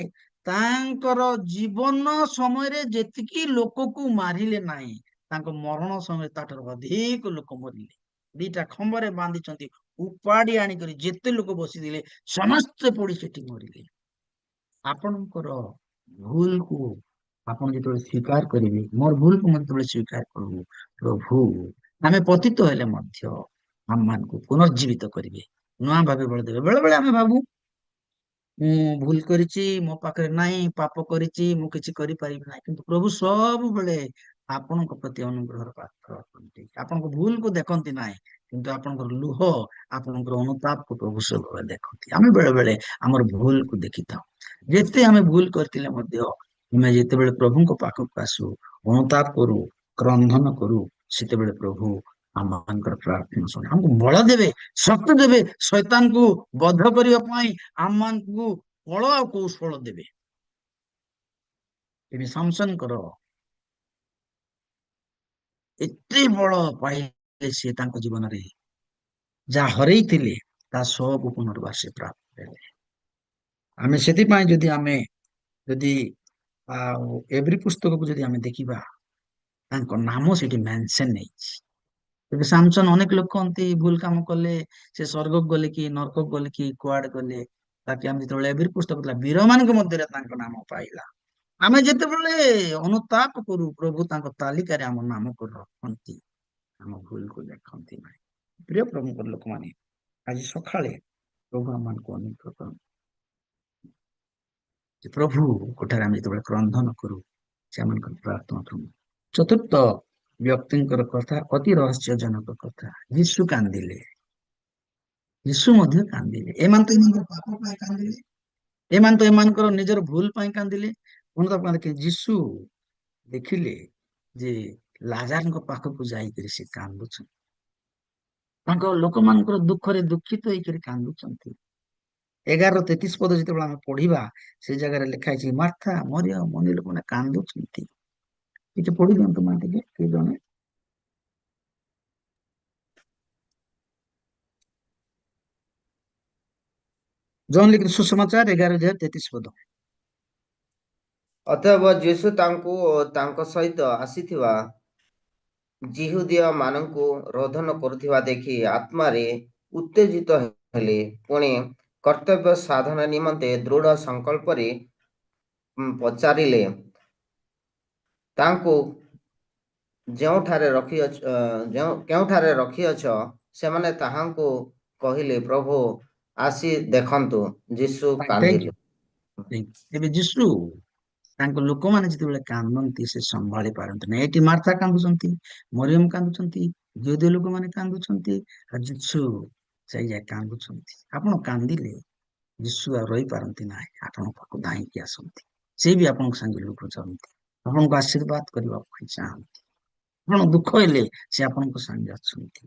ତାଙ୍କର ଜୀବନ ସମୟରେ ଯେତିକି ଲୋକକୁ ମାରିଲେ ନାହିଁ, ତାଙ୍କ ମରଣ ସମୟରେ ତାଠାରୁ ଅଧିକ ଲୋକ ମରିଲେ। ଦିଟା ଖମ୍ବରେ ବାନ୍ଧିଛନ୍ତି, ଉପାଡ଼ି ଆଣିକରି ଯେତେ ଲୋକ ବସିଥିଲେ ସମସ୍ତେ ପଡି ସେଠି ମରିଲେ। ଆପଣଙ୍କର ଭୁଲକୁ ଆପଣ ଯେତେବେଳେ ସ୍ୱୀକାର କରିବେ, ମୋର ଭୁଲକୁ ମୁଁ ଯେତେବେଳେ ସ୍ୱୀକାର କରିବୁ, ପ୍ରଭୁ ଆମେ ପତିତ ହେଲେ ମଧ୍ୟ ଆମମାନଙ୍କୁ ପୁନର୍ଜୀବିତ କରିବେ, ନୂଆ ଭାବେ ବଳ ଦେବେ। ବେଳେ ବେଳେ ଆମେ ଭାବୁ ମୁଁ ଭୁଲ କରିଛି, ମୋ ପାଖରେ ନାହିଁ, ପାପ କରିଛି, ମୁଁ କିଛି କରିପାରିବି ନାହିଁ, କିନ୍ତୁ ପ୍ରଭୁ ସବୁବେଳେ ଆପଣଙ୍କ ପ୍ରତି ଅନୁଗ୍ରହର ପାତ୍ର ଅଟନ୍ତି। ଆପଣଙ୍କ ଭୁଲକୁ ଦେଖନ୍ତି ନାହିଁ, କିନ୍ତୁ ଆପଣଙ୍କର ଲୁହ, ଆପଣଙ୍କର ଅନୁତାପକୁ ପ୍ରଭୁ ସବୁବେଳେ ଦେଖନ୍ତି। ଆମେ ବେଳେ ବେଳେ ଆମର ଭୁଲକୁ ଦେଖିଥାଉ। ଯେତେ ଆମେ ଭୁଲ କରିଥିଲେ ମଧ୍ୟ ଆମେ ଯେତେବେଳେ ପ୍ରଭୁଙ୍କ ପାଖକୁ ଆସୁ, ଅନୁତାପ କରୁ, କ୍ରନ୍ଧନ କରୁ, ସେତେବେଳେ ପ୍ରଭୁ ଆମମାନଙ୍କର ପ୍ରାର୍ଥନା ଶୁଣେ, ଆମକୁ ବଳ ଦେବେ, ଶକ୍ତି ଦେବେ, ଶୈତାନକୁ ବଧ କରିବା ପାଇଁ ଆମମାନଙ୍କୁ ବଳ ଆଉ କୌଶଳ ଦେବେ। ଏବେ ସାମସନଙ୍କର ଏତେ ବଳ ପାଇଲେ ସେ ତାଙ୍କ ଜୀବନରେ, ଯାହା ହରେଇଥିଲେ ତା ସବୁ ପୁନର୍ବାର ସେ ପ୍ରାପ୍ତ ହେଲେ। ଆମେ ସେଥିପାଇଁ ଯଦି ଆଉ ଏଭ୍ରି ପୁସ୍ତକକୁ ଯଦି ଆମେ ଦେଖିବା, ତାଙ୍କ ନାମ ସେଠି ମେନସନ ହେଇଛି। ଏବେ ସାମସନ, ଅନେକ ଲୋକ କହନ୍ତି ଭୁଲ କାମ କଲେ ସେ ସ୍ୱର୍ଗକୁ ଗଲେ କି ନରକକୁ ଗଲେ କି କୁଆଡେ ଗଲେ, ବାକି ଆମେ ଯେତେବେଳେ ଏଭ୍ରି ପୁସ୍ତକ ଥିଲା, ବୀରମାନଙ୍କ ମଧ୍ୟରେ ତାଙ୍କ ନାମ ପାଇଲା। ଆମେ ଯେତେବେଳେ ଅନୁତାପ କରୁ, ପ୍ରଭୁ ତାଙ୍କ ତାଲିକାରେ ଆମ ନାମକୁ ରଖନ୍ତି, ଆମ ଭୁଲକୁ ଦେଖନ୍ତି ନାହିଁ। ପ୍ରିୟ ପ୍ରଭୁଙ୍କର ଲୋକମାନେ, ଆଜି ସକାଳେ ପ୍ରଭୁ ଆମମାନଙ୍କୁ ଅନୁଗ୍ରହ କରନ୍ତୁ। ପ୍ରଭୁ କୋଠାରେ ଆମେ ଯେତେବେଳେ କ୍ରନ୍ଧନ କରୁ, ସେମାନଙ୍କର ପ୍ରାର୍ଥନା ଶୁଣୁ। ଚତୁର୍ଥ ବ୍ୟକ୍ତିଙ୍କର କଥା ଅତି ରହସ୍ୟଜନକ କଥା। ଯୀଶୁ କାନ୍ଦିଲେ, ଯୀଶୁ ମଧ୍ୟ କାନ୍ଦିଲେ। ଏମାନେ ତ ଏମାନଙ୍କର ପାପ ପାଇଁ କାନ୍ଦିଲେ, ଏମାନେ ତ ଏମାନଙ୍କର ନିଜର ଭୁଲ ପାଇଁ କାନ୍ଦିଲେ। ଅନୁତାପ କଲେ କି ଯୀଶୁ ଦେଖିଲେ ଯେ ଲାଜାରଙ୍କ ପାଖକୁ ଯାଇକରି ସେ କାନ୍ଦୁଛନ୍ତି। ତାଙ୍କ ଲୋକମାନଙ୍କର ଦୁଃଖରେ ଦୁଃଖିତ ହେଇକରି କାନ୍ଦୁଛନ୍ତି। 11:33 ପଦ ଯେତେବେଳେ ଆମେ ପଢିବା, ସେ ଜାଗାରେ ଲେଖା ହେଇଛି, ମାର୍ଥା, ମରିୟମ, ଅନ୍ୟ ଲୋକମାନେ କାନ୍ଦୁଛନ୍ତି। ଟିକେ ପଢି ଦିଅନ୍ତୁ ମା, ଟିକେ କିଏ ଜଣେ। ଜନ ଲିଖିତ ସୁସମାଚାର 11:33 ପଦ। ଅତଏବ ଯୀଶୁ ତାଙ୍କୁ ଓ ତାଙ୍କ ସହିତ ଆସିଥିବା ଜିହୁଦୀୟ ମାନଙ୍କୁ ରୋଧନ କରୁଥିବା ଦେଖି ଆତ୍ମାରେ ଉତ୍ତେଜିତ ହେଲେ। ପୁଣି କର୍ତ୍ତବ୍ୟ ସାଧନ ନିମନ୍ତେ ଦୃଢ ସଂକଳ୍ପରେ ପଚାରିଲେ, ତାଙ୍କୁ କେଉଁଠାରେ ରଖିଅଛ? ସେମାନେ ତାହାଙ୍କୁ କହିଲେ, ପ୍ରଭୁ ଆସି ଦେଖନ୍ତୁ। ଯୀଶୁ ଥ୍ୟାଙ୍କ ୟୁ। କାନ୍ଦିଲେ। ଏବେ ଯୀଶୁ ତାଙ୍କ ଲୋକମାନେ ଯେତେବେଳେ କାନ୍ଦନ୍ତି ସେ ସମ୍ଭାଳି ପାରନ୍ତି ନାହିଁ। ଏଠି ମାର୍ଥା କାନ୍ଦୁଛନ୍ତି, ମରିୟମ କାନ୍ଦୁଛନ୍ତି, ଯୁଦୟ ଲୋକମାନେ କାନ୍ଦୁଛନ୍ତି, ଆଉ ଯୀଶୁ ସେଇ ଯାଏ କାନ୍ଦୁଛନ୍ତି। ଆପଣ କାନ୍ଦିଲେ ଯୀଶୁ ଆଉ ରହିପାରନ୍ତି ନାହିଁ, ଆପଣଙ୍କ ପାଖକୁ ଧାଇଁକି ଆସନ୍ତି। ସେ ବି ଆପଣଙ୍କ ସାଙ୍ଗେ ଲୁଟୁଛନ୍ତି, ଆପଣଙ୍କୁ ଆଶୀର୍ବାଦ କରିବା ପାଇଁ ଚାହାନ୍ତି। ଆପଣ ଦୁଃଖ ହେଲେ ସେ ଆପଣଙ୍କ ସାଙ୍ଗେ ଅଛନ୍ତି,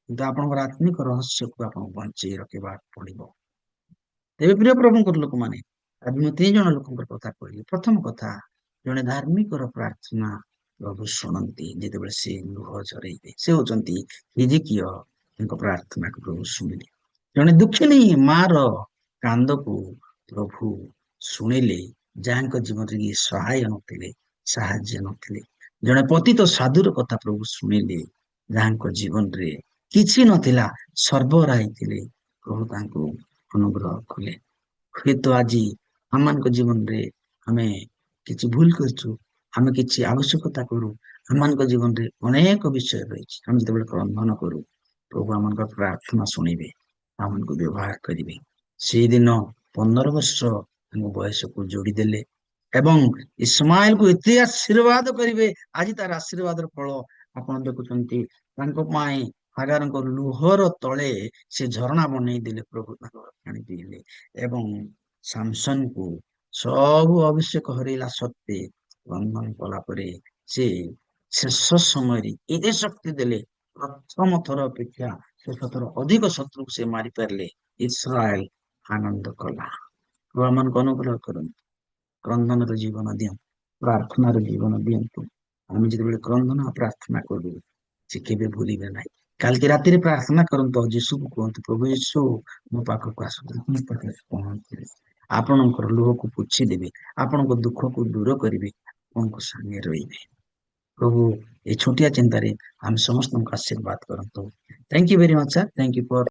କିନ୍ତୁ ଆପଣଙ୍କର ଆତ୍ମିକ ରହସ୍ୟକୁ ଆପଣଙ୍କୁ ବଞ୍ଚେଇ ରଖିବାକୁ ପଡିବ। ତେବେ ପ୍ରିୟ ପ୍ରଭୁଙ୍କର ଲୋକମାନେ, ଆଜି ମୁଁ 3 ଜଣ ଲୋକଙ୍କର କଥା କହିଲି। ପ୍ରଥମ କଥା, ଜଣେ ଧାର୍ମିକର ପ୍ରାର୍ଥନା ପ୍ରଭୁ ଶୁଣନ୍ତି ଯେତେବେଳେ ସେ ଲୁହ ଝରେଇବେ। ସେ ହଉଛନ୍ତି ହିଜକିୟ, ତାଙ୍କ ପ୍ରାର୍ଥନାକୁ ପ୍ରଭୁ ଶୁଣିଲେ। ଜଣେ ଦୁଃଖିନୀ ମାର କାନ୍ଦକୁ ପ୍ରଭୁ ଶୁଣିଲେ, ଯାହାଙ୍କ ଜୀବନରେ ଇଏ ସହାୟ ନଥିଲେ, ସାହାଯ୍ୟ ନଥିଲେ। ଜଣେ ପତିତ ସାଧୁର କଥା ପ୍ରଭୁ ଶୁଣିଲେ, ଯାହାଙ୍କ ଜୀବନରେ କିଛି ନଥିଲା, ସର୍ବରା ହେଇଥିଲେ, ପ୍ରଭୁ ତାଙ୍କୁ ଅନୁଗ୍ରହ କଲେ। ହୁଏତ ଆଜି ଆମମାନଙ୍କ ଜୀବନରେ ଆମେ କିଛି ଭୁଲ କରିଛୁ, ଆମେ କିଛି ଆବଶ୍ୟକତା କରୁ, ଆମମାନଙ୍କ ଜୀବନରେ ଅନେକ ବିଷୟ ରହିଛି। ଆମେ ଯେତେବେଳେ କ୍ରନ୍ଦନ କରୁ, ପ୍ରଭୁ ଆମମାନଙ୍କ ପ୍ରାର୍ଥନା ଶୁଣିବେ, ଆମମାନଙ୍କୁ ବ୍ୟବହାର କରିବେ। ସେଇଦିନ 15 ବର୍ଷ ତାଙ୍କ ବୟସକୁ ଯୋଡିଦେଲେ ଏବଂ ଇସ୍ମାଏଲକୁ ଏତେ ଆଶୀର୍ବାଦ କରିବେ। ଆଜି ତାର ଆଶୀର୍ବାଦର ଫଳ ଆପଣ ଦେଖୁଛନ୍ତି। ତାଙ୍କ ପାଇଁ ହାଗାରଙ୍କ ଲୁହର ତଳେ ସେ ଝରଣା ବନେଇ ଦେଲେ, ପ୍ରଭୁ ତାଙ୍କର ପାଣି ପିଇଲେ। ଏବଂ ସାମସନକୁ ସବୁ ଆବଶ୍ୟକ ହରେଇଲା ସତ୍ତ୍ୱେ ବନ୍ଧନ କଲା ପରେ ସେ ଶେଷ ସମୟରେ ଏତେ ଶକ୍ତି ଦେଲେ, ପ୍ରଥମ ଥର ଅପେକ୍ଷା ଶେଷ ଥର ଅଧିକ ଶତ୍ରୁକୁ ସେ ମାରିପାରିଲେ। ଇସ୍ରାଏଲ ଆନନ୍ଦ କଲା। ଭଗବାନଙ୍କୁ ଅନୁଗ୍ରହ କରନ୍ତୁ, କ୍ରନ୍ଦନର ଜୀବନ ଦିଅନ୍ତୁ, ପ୍ରାର୍ଥନାର ଜୀବନ ଦିଅନ୍ତୁ। ଆମେ ଯେତେବେଳେ କ୍ରନ୍ଦନ ପ୍ରାର୍ଥନା କରୁ, ସେ କେବେ ଭୁଲିବେ ନାହିଁ। କାଲିକି ରାତିରେ ପ୍ରାର୍ଥନା କରନ୍ତୁ, ଯୀଶୁକୁ କୁହନ୍ତୁ, ପ୍ରଭୁ ଯୀଶୁ ମୋ ପାଖକୁ ଆସନ୍ତୁ, ମୋ ପାଖରେ ପହଞ୍ଚିବେ, ଆପଣଙ୍କର ଲୁହକୁ ପୋଛିଦେବେ, ଆପଣଙ୍କ ଦୁଃଖକୁ ଦୂର କରିବେ, ଆପଣଙ୍କ ସାଙ୍ଗେ ରହିବେ। ପ୍ରଭୁ এই ଛୋଟିଆ ଚିନ୍ତାରେ ଆମେ ସମସ୍ତଙ୍କୁ ଆଶୀର୍ବାଦ କରନ୍ତୁ। Thank you very much sir, thank you for